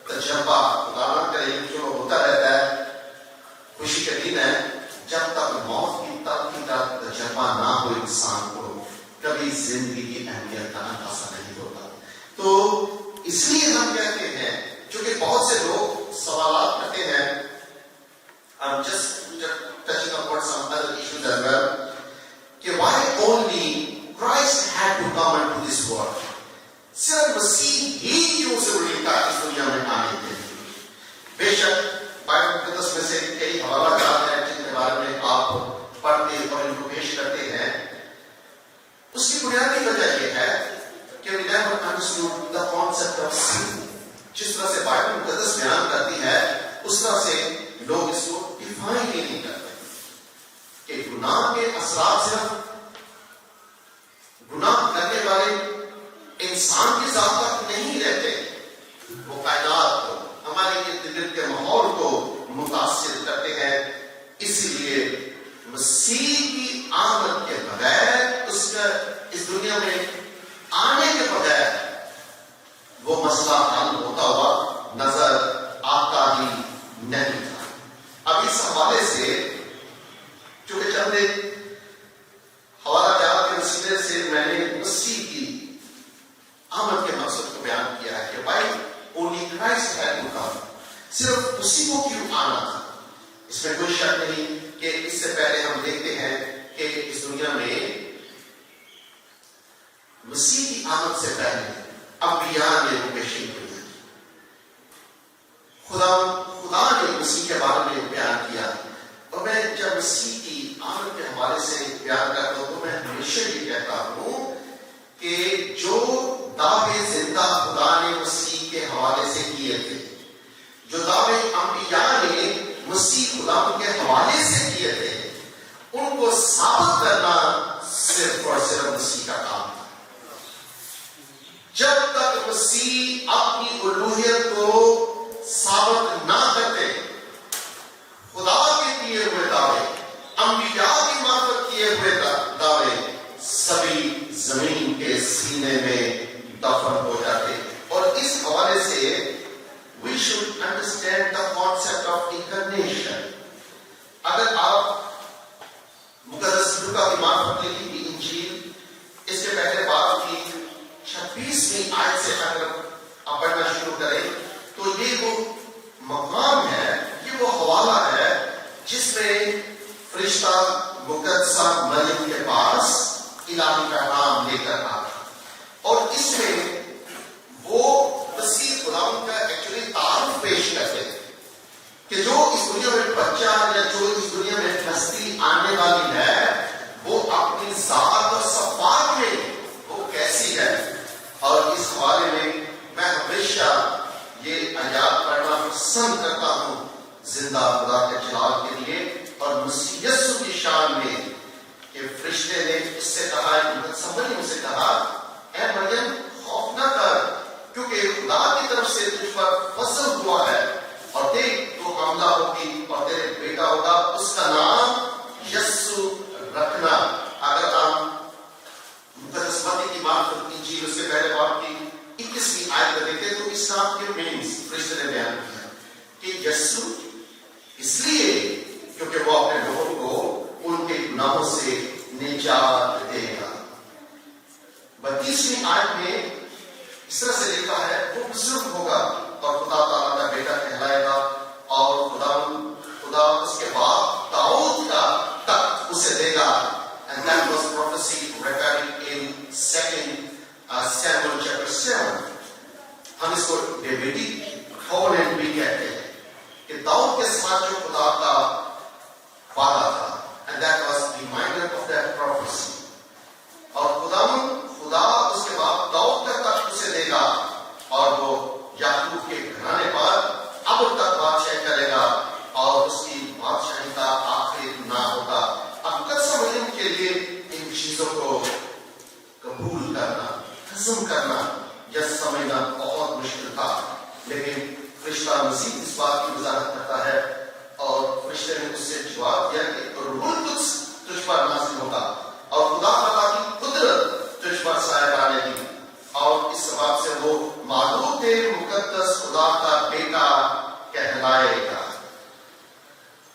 تجربہ خدا نہ کرے جو ہوتا رہتا ہے, خوشی کا دن ہے جب تک موت کی تلخی کا تجربہ نہ ہو انسان کو کبھی زندگی کی اہمیت کا اندازہ نہیں ہوتا. تو اس لیے ہم کہتے ہیں چونکہ بہت سے لوگ سوالات کرتے ہیں, I'm just touching upon some other issues as well, کہ why only Christ had to come into this world. صرف مسیح ہی کیوں ضروری تھا اس دنیا میں آنے کے لیے. بے شک بائبل مقدس میں سے کئی حوالہ جات ہیں جن کے بارے میں آپ پڑھتے اور ان کو پیش کرتے ہیں. اس کی بنیادی وجہ یہ ہے کہ we never understood the concept of sin. جس طرح سے بائبل مقدس بیان کرتی ہے اس طرح سے لوگ اس کو ڈیفائن ہی نہیں کرتے کہ گناہ کے اثرات صرف گناہ کرنے والے انسان کی ذات تک نہیں رہتے, وہ کائنات کو ہمارے ارد گرد کے ماحول کو متاثر کرتے ہیں. اسی لیے مسیح کی آمد کے بغیر اس دنیا میں آنے کے بغیر وہ مسئلہ حل ہوتا ہوا نظر آتا ہی نہیں تھا. اب اس حوالے سے چونکہ چند حوالہ جات کے وسیلے سے میں نے مسیح کی آمد کے مقصد کو بیان کیا ہے کہ بھائی only Christ had to come. صرف اسی کو کیوں آنا تھا؟ اس میں کوئی شک نہیں کہ اس سے پہلے ہم دیکھتے ہیں کہ اس دنیا میں مسیح کی آمد سے پہلے انبیاء نے پیشین کی. خدا نے مسیح کے بارے میں بیان کیا. اور میں جب مسیح کی آمد کے حوالے سے بیان کرتا ہوں تو میں ہمیشہ یہ کہتا ہوں کہ جو دعوے زندہ خدا نے مسیح کے حوالے سے کیے تھے، جو دعوے انبیاء نے مسیح خدا کے حوالے سے کیے تھے، ان کو ثابت کرنا صرف اور صرف مسیح کا کام تھا. جب تک مسیح اپنی الوہیت کو ثابت نہ کرتے، خدا کے کیے ہوئے دعوے، انبیاء کی معرفت کیے ہوئے دعوے سبھی زمین کے سینے میں دفن ہو جاتے. اور اس حوالے سے we should understand the concept of incarnation. اگر آپ مقدس لوکا کی معرفت لکھی ہوئی انجیل اس کے پہلے باب کی 26ویں آیت سے اگر آپ پڑھنا شروع کریں تو یہ وہ مقام ہے، یہ وہ حوالہ ہے جس میں فرشتہ مقدسہ مریم کے پاس الہی پیغام لے کر آتا. اور اس میں وہ مسیح خداوند کا ایکچولی تعارف پیش کرتے ہیں کہ جو اس دنیا میں بچہ یا جو اس دنیا میں ہستی آنے والی ہے وہ اپنی ذات اور صفات میں وہ کیسی ہے. اور اس حوالے میں ہمیشہ یہ آیات پڑھنا پسند کرتا ہوں زندہ خدا کے جلال کے لیے. اور مسیح یسوع کی شان میں کہ فرشتے نے اس سے کہا، مریم سے کہا، اے مریم خوف نہ کر کیونکہ خدا کی طرف سے تجھ پر فضل ہوا ہے، اور دیکھ تو حاملہ ہوگی اور تیرے بیٹا ہوگا، اس کا نام یسوع رکھنا. اگر ہم مقدس متی کی معرفت انجیل اس کے پہلے باب کی 21ویں آیت کو دیکھیں تو اس نام کے مینس فرشتے نے بیان کیا کہ یسوع اس لیے کیونکہ وہ اپنے لوگوں کو ان کے گناہوں سے نجات دے گا. 32ویں آیت میں اس طرح سے لکھا ہے وہ بزرگ ہوگا اور خدا تعالیٰ کا بیٹا کہلائے گا، اور خدا اس کے بعد داؤد کا تخت اسے دے گا. And that was prophecy referring in 2 Samuel chapter 7. ہم اس کو ڈیویڈی کونینٹ بھی کہتے ہیں کہ داؤد کے ساتھ جو خدا کا وعدہ تھا، and that was reminder of that prophecy. اور خدا اس کے بعد داؤد کا تخت اسے دے گا اور وہ یعقوب کے گھرانے پر اب تک بادشاہی کرے گا اور اس کی بادشاہی کا آخر نہ ہوگا. اب مقدسہ مریم کے لیے ان چیزوں کو قبول کرنا، ہضم کرنا یا سمجھنا بہت مشکل تھا، لیکن فرشتہ مسیح اس بات کی وضاحت کرتا ہے اور فرشتے نے اس سے جواب دیا کہ روح القدس تجھ پر نازل ہوگا اور خدا تعالیٰ کی قدرت تجھ پر سایہ ڈالے گی، اور اس سبب سے وہ معلوم مقدس خدا کا بیٹا کہلائے گا.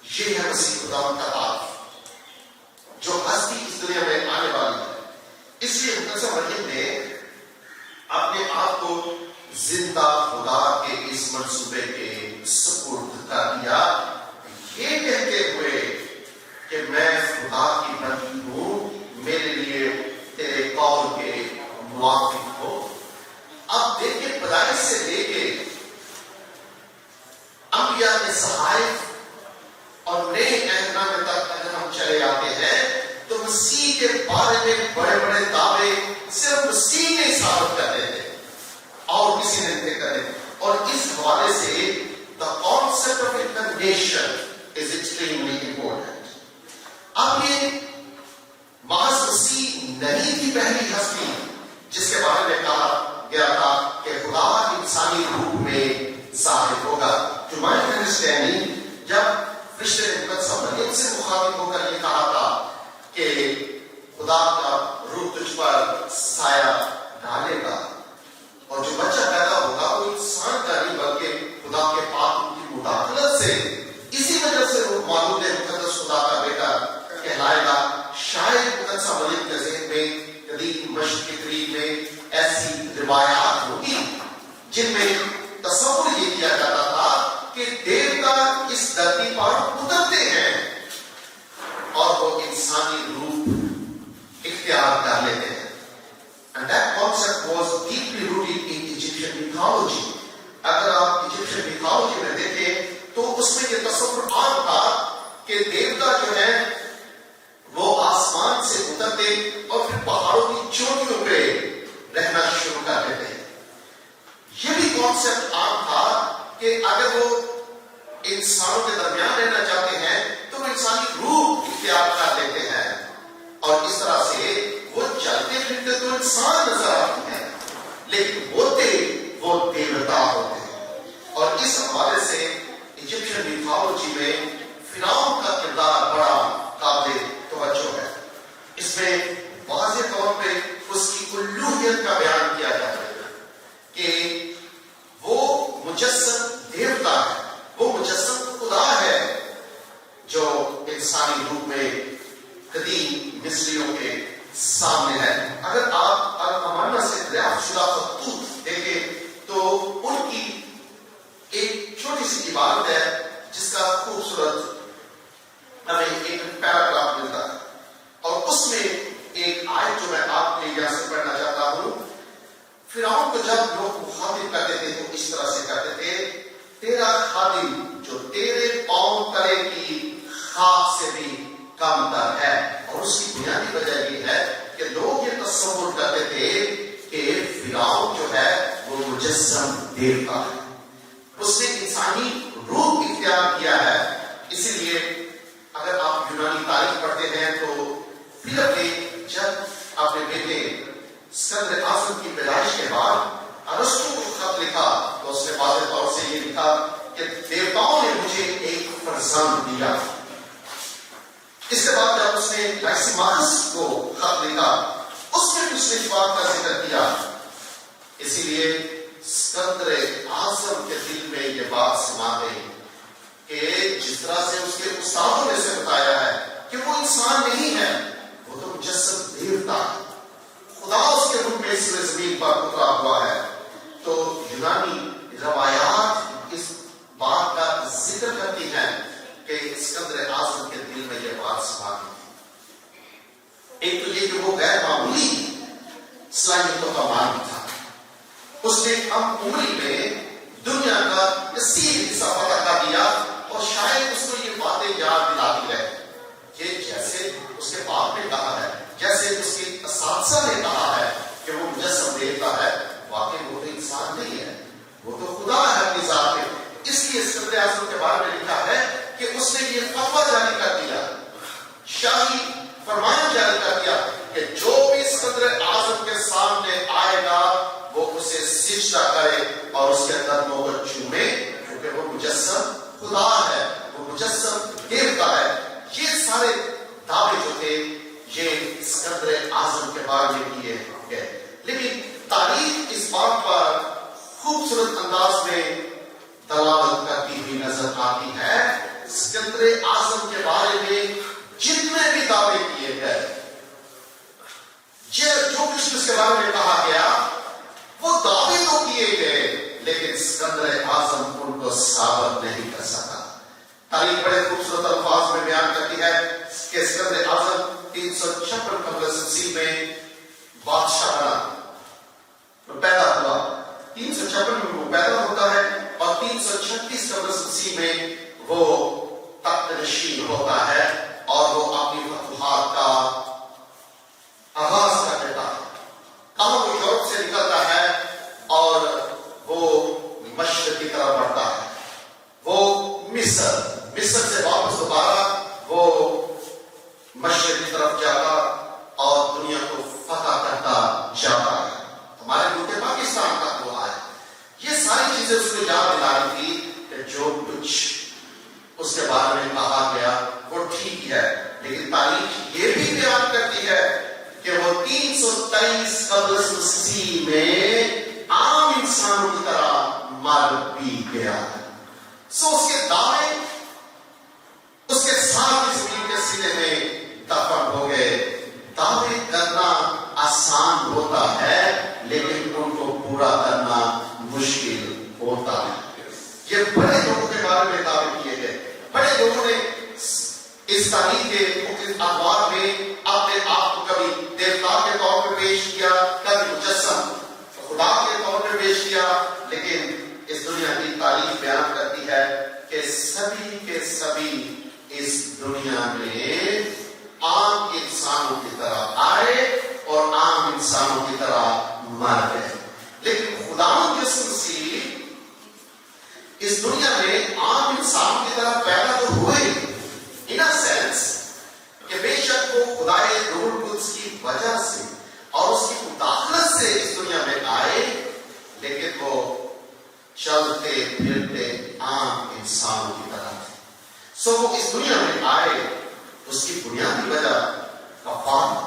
یہ ہے مسیح خدا کا تعارف جو ہستی اس دنیا میں آنے والی ہے. اس لیے مقدسہ مریم نے اپنے آپ کو زندہ خدا کے اس منصوبے کے سپرد کر دیا، یہ کہتے ہوئے کہ میں خدا کی بندی ہوں، میرے لیے تیرے قول کے موافق ہو. اب دیکھیں پیدائش سے لے کے انبیاء کے صحائف اور نئے عہد نامے تک اگر ہم چلے آتے ہیں تو مسیح کے بارے میں بڑے بڑے دعوے صرف مسیح نے ثابت کرتے تھے اور کسی نے نہیں کرتے. اور اس حوالے سے the concept of incarnation is extremely important. اب یہ محض مسیح نہیں تھی پہلی ہستی جس کے بارے میں کہا گیا تھا کہ خدا انسانی روپ میں ظاہر ہوگا. To my understanding جب فرشتے نے مقدسہ مریم سے مخاطب ہو کر یہ کہا تھا کہ خدا کا روح تجھ پر سایہ ڈالے گا اور جو بچہ پیدا ہوگا وہ انسان کا نہیں بلکہ خدا کے پاک کی مداخلت سے، اسی وجہ سے وہ معلوم ہے مقدس خدا کا بیٹا کہلائے گا. شاید مقدسہ مریم کے ذہن میں قدیم مشرق قریب میں ایسی روایات ہوگی جن میں تصور یہ کیا جاتا تھا کہ دیوتا اس دھرتی پر اترتے ہیں اور وہ انسانی روپ اختیار کر لیتے ہیں. And that concept was deeply rooted in Egyptian mythology. اگر آپ ایجپشن میتھولوجی میں دیکھیں تو اس میں یہ تصور عام تھا کہ دیوتا جو ہے وہ آسمان سے اترتے اور پھر پہاڑوں کی چوٹیوں پہ رہنا شروع کر دیتے ہیں. یہ بھی کانسیپٹ عام تھا کہ اگر وہ انسانوں کے درمیان رہنا چاہتے ہیں تو وہ انسانی روح اختیار کر لیتے ہیں اور اس طرح سے وہ چلتے پھرتے تو انسان نظر آتے ہیں لیکن ہوتے وہ دیوتا ہوتے ہیں. اور اس حوالے سے ایجپشن میتھولوجی میں فرعون کا کردار بڑا قابل توجہ ہے. اس میں واضح طور پہ اس کی الوہیت کا بیان کیا جاتا ہے کہ وہ مجسم دیوتا ہے, وہ مجسم خدا ہے جو انسانی روپ میں قدیم مصریوں کے سامنے ہے. اگر آپ الامانہ سے دریافت شدہ خطوط دیکھیں تو ان کی ایک چھوٹی سی عبارت ہے جس کا خوبصورت ہمیں ایک پیراگراف ملتا ہے اور اس میں ایک آیت جو میں آپ کے یہاں سے پڑھنا چاہتا ہوں. فرعون کو جب لوگ مخاطب کرتے تھے تو اس طرح سے کہتے تھے, تیرا خادم جو تیرے پاؤں تلے کی خاک سے بھی کم تر ہے. اور اس کی بنیادی وجہ یہ ہے کہ لوگ یہ تصور کرتے تھے کہ فرعون جو ہے وہ مجسم دیوتا ہے, اس نے انسانی روح اختیار کیا ہے. اسی لیے اگر آپ یونانی تاریخ پڑھتے ہیں تو فلپ نے جب اپنے بیٹے اسکندر اعظم کی پیدائش کے بعد ارسطو کو خط لکھا تو اس نے واضح طور سے یہ لکھا کہ دیوتاؤں نے مجھے ایک فرزند دیا. اس کے بعد جب اس نے لائسیماکس کو خط لکھا اس میں بھی اس نے اس بات کا ذکر کیا. اسی لیے اسکندر اعظم کے دل میں یہ بات سما گئی کہ جس طرح سے اس کے استادوں نے سے بتایا ہے کہ وہ انسان نہیں ہے, وہ تو مجسم دیوتا ہے, خدا اس کے روپ میں اس زمین پر اترا ہوا ہے. تو یونانی روایات اس بات کا ذکر کرتی ہیں کہ اسکندر اعظم کے دل میں یہ بات سما گئی. ایک تو یہ کہ وہ غیر معمولی صلاحیتوں کا مالک تھا. اس نے کم عمری میں دنیا کا کثیر حصہ فتح کر دیا اور شاید اس کو یہ باتیں یاد دلاتی رہے کہ جیسے اس کے باپ نے کہا ہے, جیسے اس کے اساتذہ نے کہا ہے کہ وہ مجسم دیوتا ہے, واقعی وہ تو انسان نہیں ہے, وہ تو خدا ہے اپنی ذات میں. اس لیے اسکندر اعظم کے بارے میں لکھا ہے کہ اس نے یہ فتویٰ جاری کر دیا, شاہی فرمان جاری کر دیا کہ جو بھی اسکندر اعظم کے سامنے آئے گا وہ اسے سجدہ کرے اور اس کے قدموں کو چومے, کیونکہ وہ مجسم خدا ہے, وہ مجسم دیوتا ہے. یہ سارے دعوے جو تھے یہ اسکندر اعظم کے بارے میں کیے گئے. لیکن تاریخ اس بات پر خوبصورت انداز میں دلالت کرتی ہوئی نظر آتی ہے. اسکندر اعظم کے بارے میں جتنے بھی دعوے کیے گئے, جو کچھ اس کے بارے میں کہا گیا وہ دعوے تو کیے گئے لیکن اسکندر اعظم ان کو ثابت نہیں کر سکا. تاریخ بڑے خوبصورت الفاظ میں بیان کرتی ہے کہ اسکندر اعظم 356 قبل مسیح میں بادشاہ بنا, پیدا ہوا. 356 میں وہ پیدا ہوتا ہے اور 336 قبل مسیح میں وہ تخت نشین ہوتا ہے اور وہ اپنی فتوحات کا آغاز کر دیتا ہے. کہاں وہ یورپ سے نکلتا ہے اور وہ مشرق کی طرف بڑھتا ہے, وہ مصر سے واپس دوبارہ وہ مشرق کی طرف جاتا اور دنیا کو فتح کرتا جاتا ہے. ہمارے ملک پاکستان تک وہ آئے. یہ ساری چیزیں اس کو یاد دلا رہی تھی کہ جو کچھ اس کے بارے میں کہا گیا وہ ٹھیک ہے, لیکن تاریخ یہ بھی بیان کرتی ہے کہ وہ 323 قبل مسیح میں عام انسانوں کی طرح مر بھی گیا. اس کے دعوے اس کے ساتھ اس زمین کے سینے میں دفن ہو گئے. دعوے کرنا آسان ہوتا ہے لیکن ان کو پورا کرنا مشکل ہوتا ہے. یہ بڑے لوگوں کے بارے میں دعوے کیے گئے. بڑے لوگوں نے اس تاریخ کے مختلف ادوار میں اپنے آپ کو کبھی دیوتا کے طور پہ پیش کیا, کبھی مجسم خدا کے طور پہ پیش کیا, لیکن اس دنیا کی تاریخ بیان کرتی ہے کہ سبھی کے سبھی اس دنیا میں عام انسانوں کی طرح آئے اور عام انسانوں کی طرح مر گئے. لیکن خدا یسوع مسیح اس دنیا میں عام انسان کی طرح پیدا تو ہوئے ان اے سینس کہ بے شک وہ خدائے روح القدس کی وجہ سے اور اس کی مداخلت سے اس دنیا میں آئے, لیکن وہ چلتے پھرتے عام انسانوں کی طرح تھے. سو وہ اس دنیا میں آئے, اس کی بنیادی وجہ کفارہ,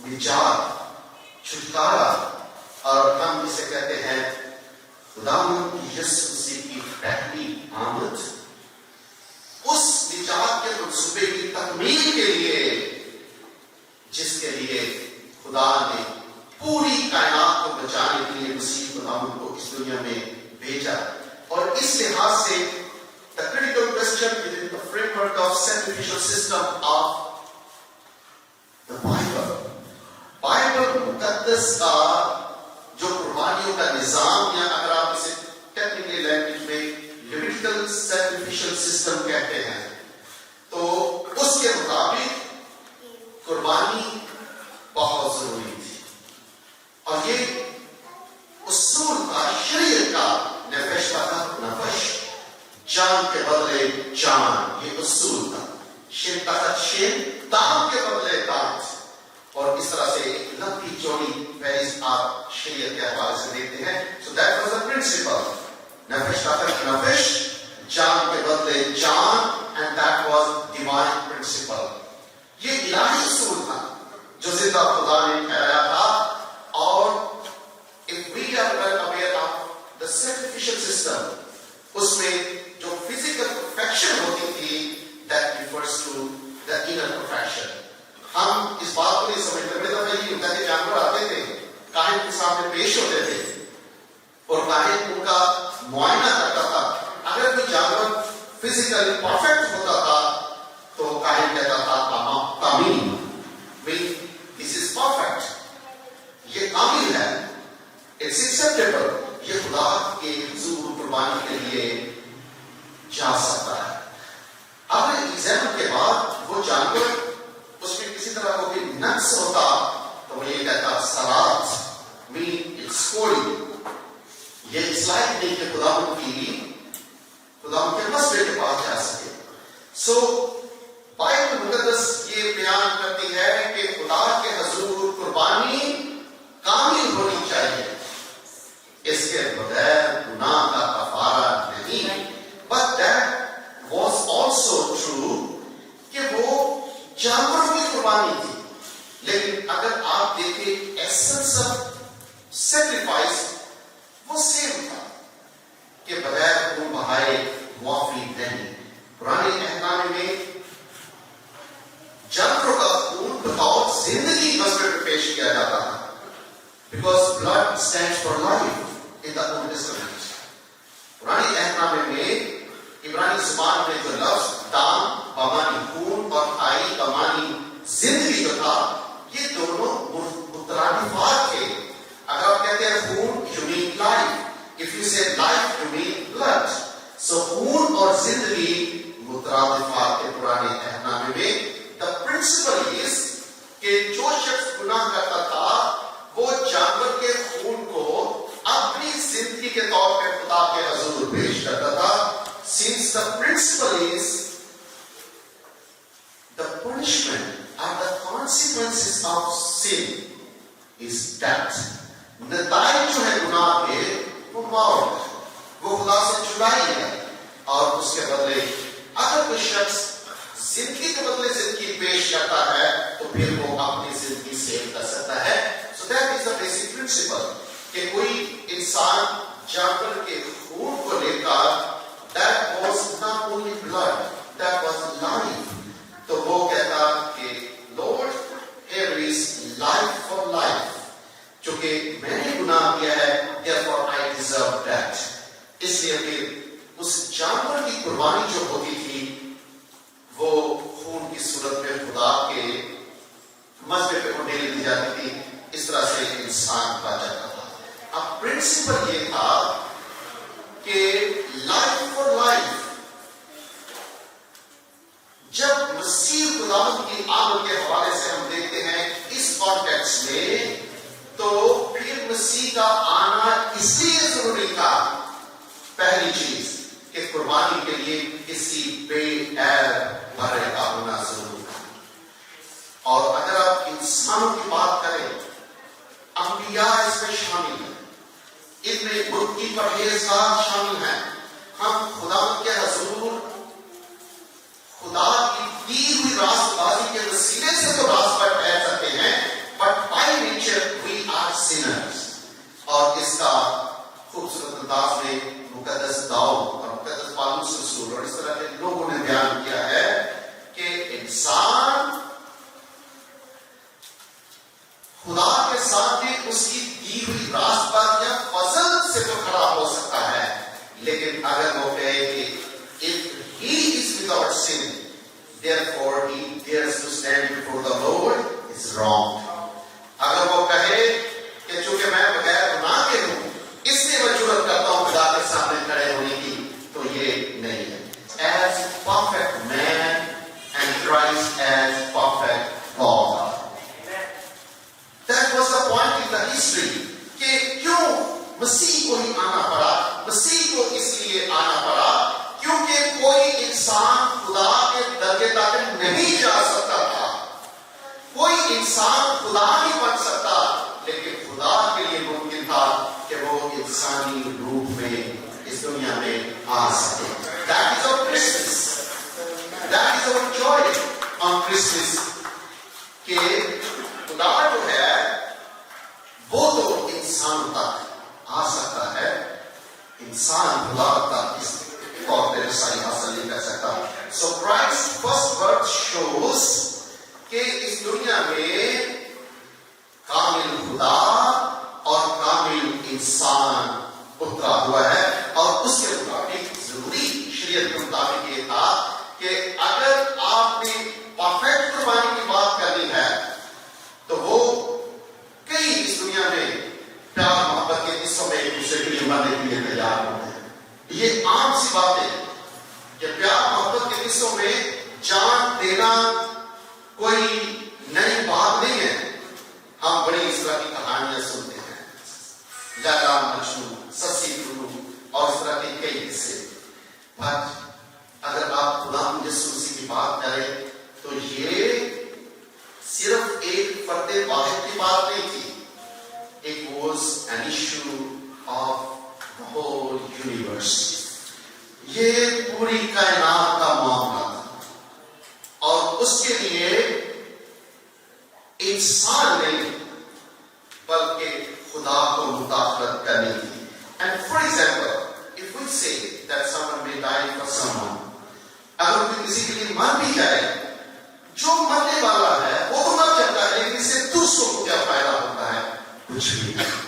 نجات, چھٹکارا, اور ہم اسے کہتے ہیں خداوند یسوع مسیح کی پہلی آمد. اس نجات کے منصوبے کی تکمیل کے لیے جس کے لیے خدا نے پوری کائنات کو بچانے کے لیے مسیح خداوند کو اس دنیا میں بھیجا. اور اس لحاظ سے the critical question within the framework of sacrificial system of the Bible مقدس کا جو قربانیوں کا نظام, یا اگر آپ اسے ٹیکنیکل لینگویج میں لیویٹیکل سیکریفیشل سسٹم کہتے ہیں, تو اس کے مطابق قربانی بہت ضروری تھی. اور یہ اصول کا, شریعت کا, نفش تحت نفش, جان کے بدلے جان, یہ اصول تھا. شین تحت شین, دانت کے بدلے دانت. اور اس طرح سے ایک لمبی چوڑی فہرست آپ شریعت کے حوالے سے دیکھتے ہیں. So that was a principle, نفش تحت نفش, جان کے بدلے جان, and that was divine principle. یہ الہی اصول تھا جو زندہ خدا نے ٹھہرایا تھا. اور if we are well aware of the sacrificial system, اس میں جو physical perfection ہوتی تھی, that refers to the inner perfection. ہم اس بات کو نہیں سمجھتے. بڑے دفعہ یہ ہوتا ہے کہ جانور آتے تھے, کاہن کے سامنے پیش ہوتے تھے, اور کاہن ان کا معائنہ کرتا تھا. اگر کوئی جانور فزیکلی پرفیکٹ ہوتا تھا تو کاہن کہتا تھا کامل, دس از پرفیکٹ, یہ کامل ہے, اٹس ایکسیپٹیبل, یہ خدا کے حضور قربانی کے لیے جا سکتا ہے. اب ایگزامپل کے بعد وہ جانور اس میں کسی طرح کو بھی نقص ہوتا تو وہ یہ کہتا سرات مین اٹس کوڑی, یہ اس لائق نہیں کہ خدا کے مسئلے کے پاس جا سکے. سو بائبل مقدس یہ بیان کرتی ہے کہ خدا کے حضور قربانی کامل ہونی چاہیے, اس کے بغیر گناہ کا کفارہ نہیں. But that was also true کہ وہ جانوروں کی قربانی تھی, لیکن اگر آپ دیکھیں ایسنس آف سیکریفائس وہ سیم تھا کہ بغیر خون بہائے معافی نہیں. پرانے احکام میں جانوروں کا خون بطور زندگی مسئلے پہ پیش کیا جاتا تھا, because blood stands for life in the Old Testament. پرانے احکام میں عبرانی زبان میں جو لفظ دام بمانی خون اور آئی بمانی زندگی جو تھا, یہ دونوں مترادفات تھے. اگر آپ کہتے ہیں خون, you mean life. If you say life, you mean blood. So خون اور زندگی مترادفات کے پرانے احکام میں. The principle is کہ جو شخص گناہ کرتا تھا وہ جانور کے خون کو اپنی زندگی کے طور پہ خدا کے حضور پیش کرتا تھا. Since the principle is the punishment and the consequences of sin is death. نتائج جو ہے گناہ کے وہ موت, وہ خدا سے جدائی ہے. اور اس کے بدلے اگر کوئی شخص زندگی کے بدلے زندگی پیش کرتا ہے تو پھر وہ اپنی زندگی سیو کر سکتا ہے. So that is the basic principle کہ کوئی انسان جانور کے خون کو لے کر, that was not only blood, that was life. تو وہ کہتا کہ Lord, here is life for life. چونکہ میں نے گناہ کیا ہے, therefore I deserve that. لیے کہ اس جانور کی قربانی جو ہوتی تھی وہ خون کی صورت میں خدا کے مذبح پہ ڈیلی دی جاتی تھی. اس طرح سے انسان کا جاتا تھا. اب پرنسپل یہ تھا کہ لائف فار لائف. جب مسیح خداوند کی آمد کے حوالے سے ہم دیکھتے ہیں اس کانٹیکسٹ میں تو پھر مسیح کا آنا اس لیے ضروری تھا. پہلی چیز کہ قربانی کے لیے کسی بے عیب مرے کا ہونا ضروری تھا. اور اگر آپ انسانوں کی بات کریں انبیاء اس میں شامل ہیں, ان میں ملکی پرہیزگار شامل ہیں. ہم خدا کے حضور خدا کی دی ہوئی راست بازی کے وسیلے سے تو راست پر ٹھہر سکتے ہیں, but by nature we are sinners. اور اس کا خوبصورت انداز میں مقدس داؤد اور مقدس پالوس رسول اور اس طرح کے لوگوں نے بیان کیا ہے کہ انسان خدا کے سامنے اس کی دی ہوئی راست پر یا فضل سے تو کھڑا ہو سکتا ہے, لیکن اگر وہ کہے کہ if he is without sin, therefore he dares to stand before the Lord, is wrong. اگر وہ کہے کہ چونکہ میں بغیر گناہ کے ہوں اس لیے میں جرأت کرتا ہوں خدا کے سامنے کھڑے ہونے کی, تو یہ نہیں ہے. As perfect man and Christ as perfect God. That was the point in the history کہ کیوں مسیح کو ہی آنا پڑا. مسیح کو اس لیے آنا پڑا کیونکہ کوئی انسان خدا کے درجے تک نہیں جا سکتا تھا. کوئی انسان خدا نہیں بن سکتا, لیکن خدا کے لیے ممکن تھا کہ وہ انسانی روپ میں اس دنیا میں آ سکے. That is our Christmas. That is our joy on Christmas. کہ خدا جو ہے وہ تو انسان تک آ سکتا ہے, انسان خدا تک اس طور پہ رسائی حاصل نہیں کر سکتا. So Christ's first birth shows کہ اس دنیا میں کامل خدا اور کامل انسان اترا ہوا ہے. اور اس کے مطابق ضروری شریعت کے مطابق یہ تھا کہ اگر آپ نے پرفیکٹ قربانی کی بات کرنی ہے تو وہ کئی اس دنیا میں پیار محبت کے حصوں میں ایک دوسرے کے لیے مرنے کے لیے تیار ہوتے ہیں. یہ عام سی بات ہے کہ پیار محبت کے حصوں میں جان دینا کوئی نئی بات نہیں ہے. ہم بڑی اس طرح کی کہانیاں سنتے ہیں, لیلا مجنوں, سسی ٹولو اور اس طرح کے کئی حصے. بٹ اگر آپ غلام یسوع مسیح کی بات کریں تو یہ صرف ایک فرد واحد کی بات نہیں تھی. It was an issue of the whole universe. یہ پوری کائنات کا معاملہ تھا اور اس کے لیے انسان نہیں بلکہ خدا کو مداخلت کرنی تھی. And for example, if we say that someone may die for someone, اگر کوئی کسی کے لیے مر بھی جائے, جو مرنے والا ہے وہ تو مر جاتا ہے, لیکن اس سے دوسروں کو کیا فائدہ ہوتا ہے؟ کچھ بھی نہیں.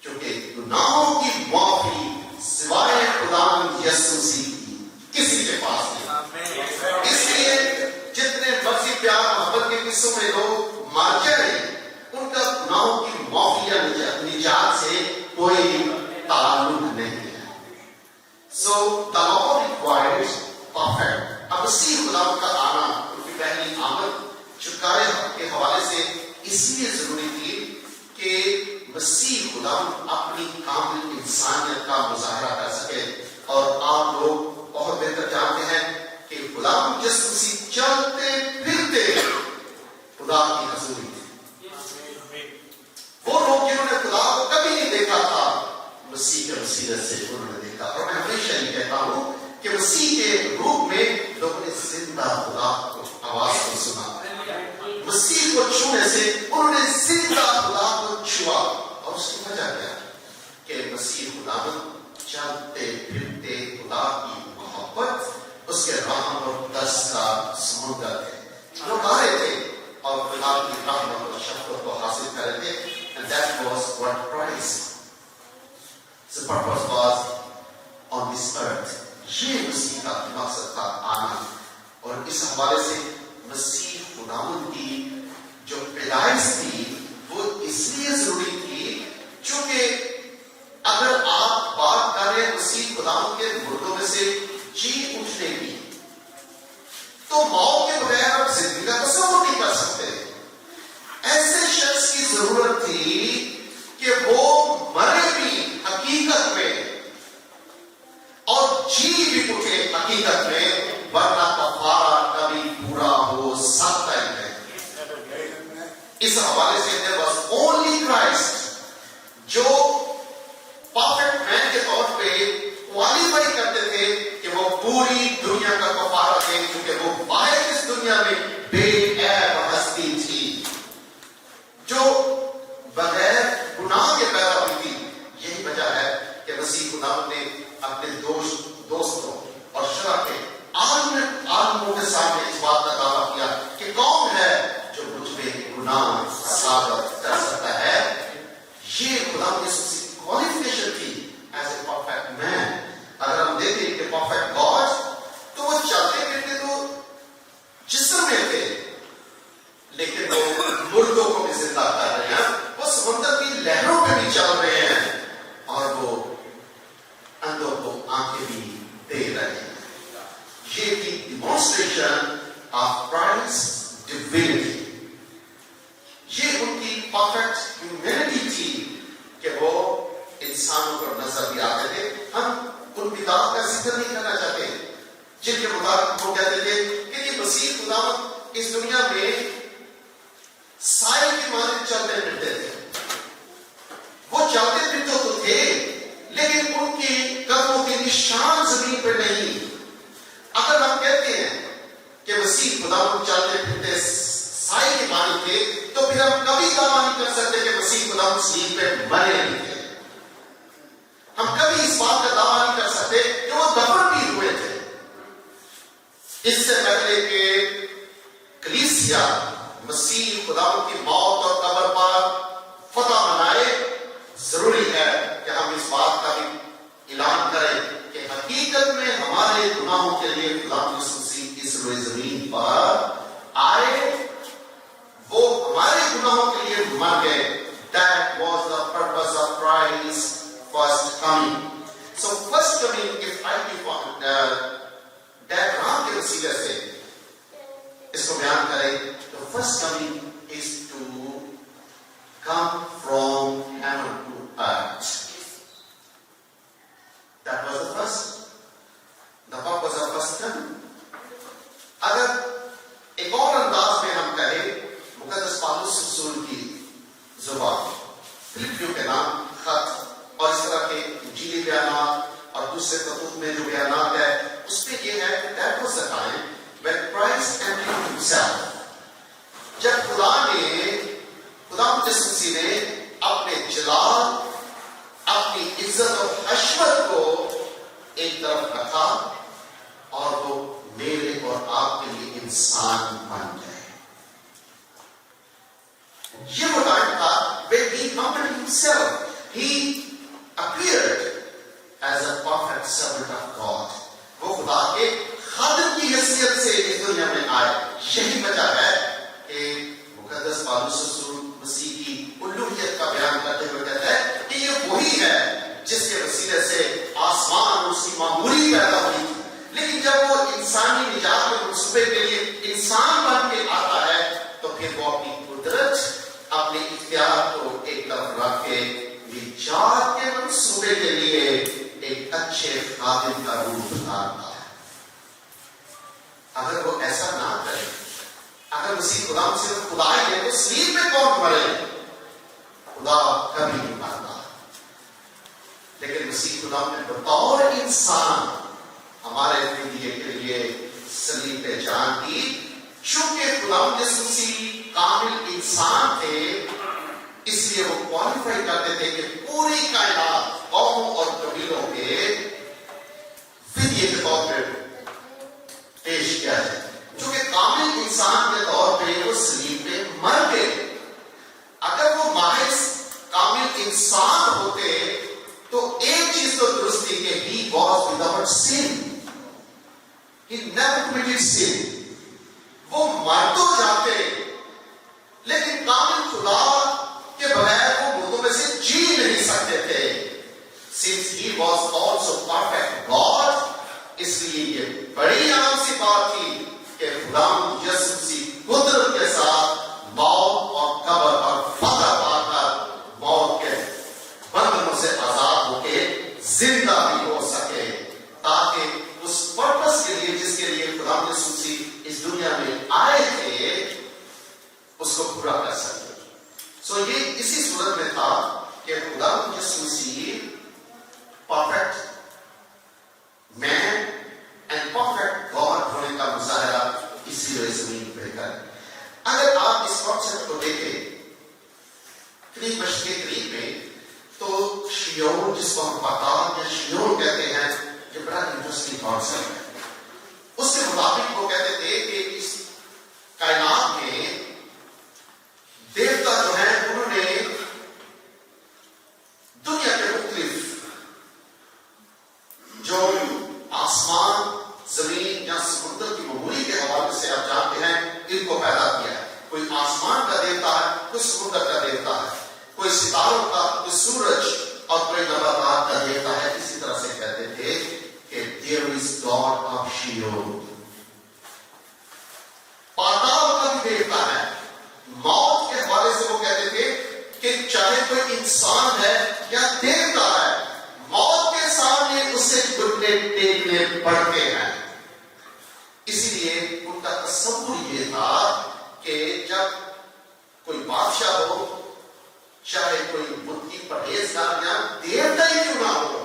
کیونکہ گناہوں کی معافی سوائے خداوند یسوع مسیح کی کسی کے پاس نہیں. اس لیے جتنے مرضی پیار محبت کے قصوں میں لوگ مر جائیں ان کا گناہوں کی معافی یا نجات سے کوئی تعلق نہیں ہے. So the law requires perfect. اب مسیح خداوند کا آنا, ان کی پہلی آمد چھٹکارے کے حوالے سے اس لیے ضروری تھی کہ مسیح خداوند اپنی کامل انسانیت کا مظاہرہ کر سکے. اور آپ لوگ بہت بہتر جانتے ہیں کہ خداوند یسوع مسیح چلتے پھرتے خدا کی حضوری تھی. وہ لوگ جنہوں نے خدا کو کبھی نہیں دیکھا تھا مسیح کے وسیلے سے انہوں نے دیکھا. اور میں ہمیشہ یہ کہتا ہوں کہ مسیح کے روپ میں لوگوں نے زندہ خدا کو آواز کو سنا. مسیح کو چھونے سے انہوں نے زندہ خدا کو چھوا. اور اس کی وجہ کیا کہ مسیح خداوند چلتے پھرتے خدا کی محبت, اس کے رحم اور دس کا سمندر ہے. لوگ آ رہے تھے اور خدا کی رحمت اور شفقت کو حاصل کر رہے تھے. And that was what Christ, the purpose was on یہ مسیح کا مقصد تھا آنا. اور اس حوالے سے مسیح خداوند کی جو پیدائش تھی وہ اس لیے ضروری تھی چونکہ اگر آپ بات کریں مسیح خداوند کے مردوں میں سے جی اٹھنے کی تو موت کے بغیر آپ زندگی کا تصور نہیں کر سکتے. ایسے شخص کی ضرورت تھی کہ وہ مرے بھی حقیقت میں اور جی بھی اٹھے حقیقت میں, ورنہ کفارہ کبھی پورا ہو سکتا ہی نہیں. اس حوالے سے there was only Christ جو پرفیکٹ مین کے طور پہ کوالیفائی کرتے تھے کہ وہ پوری دنیا کا کفارہ دیں, کیونکہ وہ واحد اس دنیا میں بے عیب ہستی تھی جو بغیر گناہ کے پیدا ہوئی تھی. یہی وجہ ہے کہ مسیح خداوند نے اپنے دوستوں اور شرح کے عالموں کے سامنے اس بات کا دعویٰ کیا کہ کون ہے جو مجھ میں گناہ ثابت کر سکتا ہے. یہ خداوند یسوع کی کوالیفیکیشن تھی ایز اے پرفیکٹ مین. اگر ہم دیکھیں کہ پرفیکٹ گاڈ تو وہ چلتے پھرتے تو جسم میں تھے, لیکن وہ مردوں کو بھی زندہ کر رہے ہیں, وہ سمندر کی لہروں پہ بھی چل رہے ہیں, اور وہ اندھوں کو آنکھیں بھی دے رہے ہیں. یہ تھی ڈیمانسٹریشن آف کرائسٹ ڈیوینٹی. یہ ان کی پرفیکٹ ہیومینٹی تھی کہ وہ انسانوں پر نظر بھی آتے تھے. ہم ان کتاب کا ذکر نہیں کرنا چاہتے جن کے مطابق وہ کہتے تھے کہ یہ مسیح خداوند اس دنیا میں سائے کی مانند چلتے پھرتے تھے. وہ چلتے پھرتے تو تھے لیکن ان کے قدموں کے نشان زمین پر نہیں. اگر ہم کہتے ہیں کہ مسیح خداوند چلتے پھرتے سائے کی مانند تھے تو پھر ہم کبھی دعویٰ نہیں کر سکتے کہ مسیح خداوند صلیب پہ مرے نہیں تھے. ہم کبھی اس بات کا دعویٰ نہیں کر سکتے کہ وہ دفن بھی ہوئے تھے. اس سے پہلے کہ کلیسیا مسیح خداوند کی موت اور قبر پر فتح منائے, ضروری ہے کہ ہم اس بات کا بھی اعلان کریں کہ حقیقت میں ہمارے گناہوں کے لیے خداوند یسوع مسیح اس روئے زمین پر آئے, وہ ہمارے گناہوں کے لیے مر گئے. That was the purpose of Christ's first coming. So first coming, if I be diagram کے وسیلے سے اس کو بیان کریں تو first coming is to come from heaven to earth. That was the purpose of first coming. اگر ایک اور انداز میں ہم کہیں مقدس پالوس رسول کی زبان فلپیوں کے نام خط اور اس طرح کے انجیلی بیانات اور دوسرے کتب میں جو بیانات ہے اس میں یہ ہے کہ that was the time when Christ emptied himself. جب خدا مسیح نے اپنے جلال, اپنی عزت اور حشمت کو ایک طرف رکھا اور وہ میرے اور آپ کے لیے انسان بن گئے. یہ وہ ٹائم تھا when he humbled himself. He appeared as a perfect servant of God. وہ خدا کے خادم کی حیثیت سے اس دنیا میں آئے. یہی وجہ ہے کہ مقدس پالوس رسول مسیح کی الوہیت کا بیان کرتے ہوئے کہتا ہے کہ یہ وہی ہے جس کے وسیلے سے آسمان اور اس کی معمولی پیدا ہوئی تھی, لیکن جب وہ انسانی نجات کے منصوبے کے لیے انسان بن کے آتا ہے تو پھر وہ اپنی قدرت, اپنے اختیار کو ایک طرف رکھ کے نجات کے منصوبے کے لیے ایک اچھے خادم کا روپ دھارتا ہے. اگر وہ ایسا نہ کرے, اگر مسیح خدا صرف خدا ہی ہے تو صلیب میں کون مرے؟ خدا کبھی نہیں مرتا. لیکن مسیح خدا نے بطور انسان ہمارے زندگی کے لیے صلیب پہ جان دی. چونکہ خدا مسیح کامل انسان تھے اس لیے وہ کوالیفائی کرتے تھے کہ پوری کائنات قوموں اور قبیلوں کے فدیے کے طور پہ پیش کیا جائے. چونکہ کامل انسان کے طور پہ وہ صلیب پہ مر گئے. اگر وہ محض کامل انسان ہوتے تو ایک چیز تو درست تھی کہ he was without sin. He never committed sin. وہ مر تو جاتے لیکن کامل خدا کے بغیر وہ مردوں میں سے جی نہیں سکتے تھے. Since he was also perfect God, اس لیے یہ بڑی عام سی بات تھی کہ خدا یسوع مسیح قدرت کے ساتھ موت اور قبر اور فتح پا کر موت کے بندھنوں سے آزاد ہو کے زندہ بھی ہو سکے تاکہ اس پرپس کے لیے جس کے لیے خدا یسوع مسیح اس دنیا میں آئے تھے اس کو پورا کر سکے. سو یہ اسی صورت میں تھا کہ خدا یسوع مسیح perfect man and perfect God ہونے کا مظاہرہ اسی وجہ زمین پہ کریں. اگر آپ اس کانسیپٹ کو دیکھیں قریب مشق کے قریب میں تو شیون جس کو ہم پتال یا شیون کہتے ہیں یہ بڑا انٹرسٹنگ کانسیپٹ ہے. اس کے مطابق وہ کہتے تھے کہ اس کائنات میں دیوتا جو ہیں انہوں نے دنیا کے مختلف جو آسمان زمین یا سمندر کی معمولی کے حوالے سے آپ جانتے ہیں ان کو پیدا کیا ہے. کوئی آسمان کا دیوتا ہے, کوئی سمندر کا دیوتا ہے, کوئی ستاروں کا, کوئی سورج اور کوئی نباتات کا دیوتا ہے. اسی طرح سے کہتے تھے کہ there is God of Sheol. پاتال کا بھی دیوتا ہے. موت کے حوالے سے وہ کہتے تھے کہ چاہے کوئی انسان ہے یا دیوتا ہے موت کے سامنے اسے گھٹنے ٹیکنے پڑتے ہیں. اسی لیے ان کا تصور یہ تھا کہ جب کوئی بادشاہ ہو چاہے کوئی بدھ کی پرہیزگار یا دیوتا ہی کیوں نہ ہو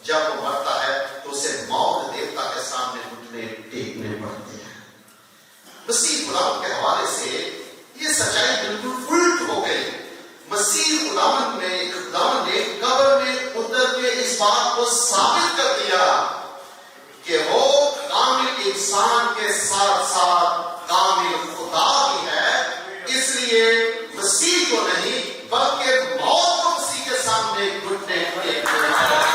جب وہ مرتا ہے تو اسے موت دیوتا کے سامنے گھٹنے ٹیکنے پڑتے ہیں. مسیح غلام کے حوالے سے یہ سچائی بالکل الٹ ہو گئی. مسیح خداوند نے قبر میں اتر کے اس بات کو ثابت کر دیا کہ وہ کامل انسان کے ساتھ ساتھ کامل خدا بھی ہے. اس لیے مسیح کو نہیں بلکہ موت کو مسیح کے سامنے گھٹنے ٹیکنے ہیں.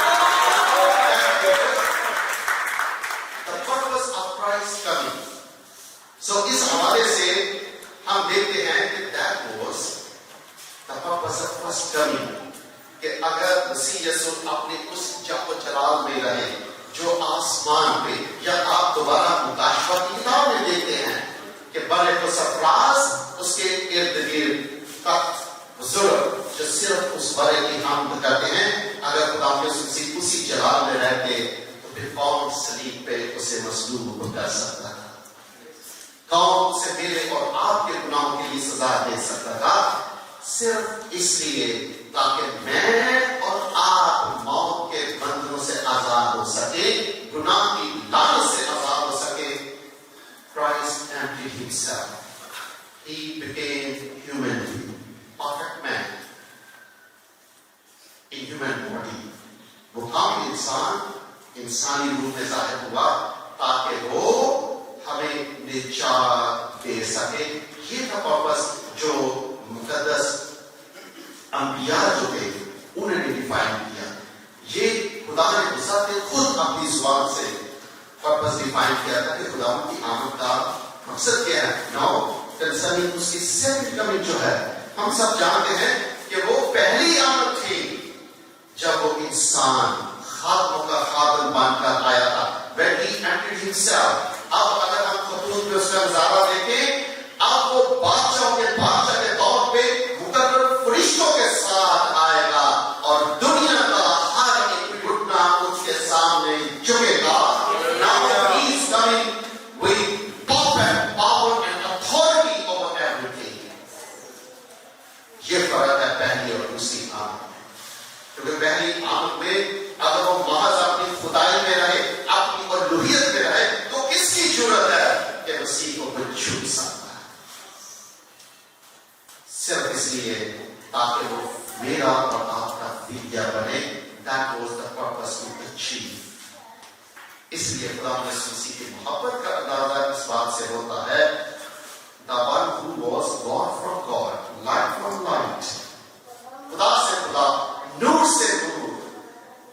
The purpose of Christ coming. So اس حوالے سے ہم دیکھتے ہیں کہ that was the purpose of first coming. کہ اگر مسیح یسوع اپنے اس جب و جلال میں رہے جو آسمان پہ, یا آپ دوبارہ مکاشفہ کی کتاب میں دیکھتے ہیں کہ بڑے کو سرفراز اس کے ارد گرد تخت بزرگ جو صرف اس بڑے کی حمد کرتے ہیں. اگر خدا یسوع مسیح اسی جلال میں رہتے تو پھر کون صلیب پہ اسے مصلوب کر سکتا تھا؟ کون سے میرے اور آپ کے گناہوں کے لیے سزا دے سکتا تھا؟ صرف اس لیے تاکہ میں اور آپ موت کے بندھنوں سے آزاد ہو سکے, گناہ کی لعنت سے آزاد ہو سکے. Christ emptied himself. He became human being, perfect man in human body. وہ کامل انسان انسانی روح میں ظاہر ہوا تاکہ وہ ہمیں نجات دے سکے. یہ تھا پرپس جو مقدس انبیاء جو تھے انہوں نے ڈیفائن کیا. یہ خدا نے ذات خود اپنی زبان سے پرپس ڈیفائن کیا تھا کہ خدا کی آمد کا مقصد کیا ہے. ناؤ کنسرننگ اس کی سیکنڈ کمنگ جو ہے ہم سب جانتے ہیں کہ وہ پہلی آمد تھی جب وہ انسان خادموں کا خادم بن کر آیا تھا. when he emptied himself. اب اگر ہم خطوط پہ اس کا نظارہ دیکھیں اب وہ بادشاہوں کے بادشاہ کے طور پہ مقرر فرشتوں کے ساتھ آئے گا اور دنیا کا ہر ایک گھٹنا اس کے سامنے جھکے گا. Now he is coming with perfect power and authority over everything. یہ فرق ہے پہلی اور دوسری آمد میں. کیونکہ پہلی آمد میں اگر وہ محض اپنی خدائی میں رہے اپنی الوہیت میں رہے تو کس کی ضرورت ہے کہ مسیح کو کوئی چھو سکتا ہے؟ صرف اس لیے تاکہ وہ میرا اور آپ کا فدیہ بنے. That was the purpose to achieve. اس لیے خدا مسیح کی محبت کا اندازہ اس بات سے ہوتا ہے the one who was born from God, light from light. خدا سے خدا, نور سے نور,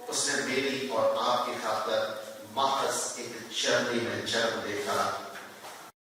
اس نے میری اور آپ کی خاطر محض ایک چرنی میں جنم دیکھا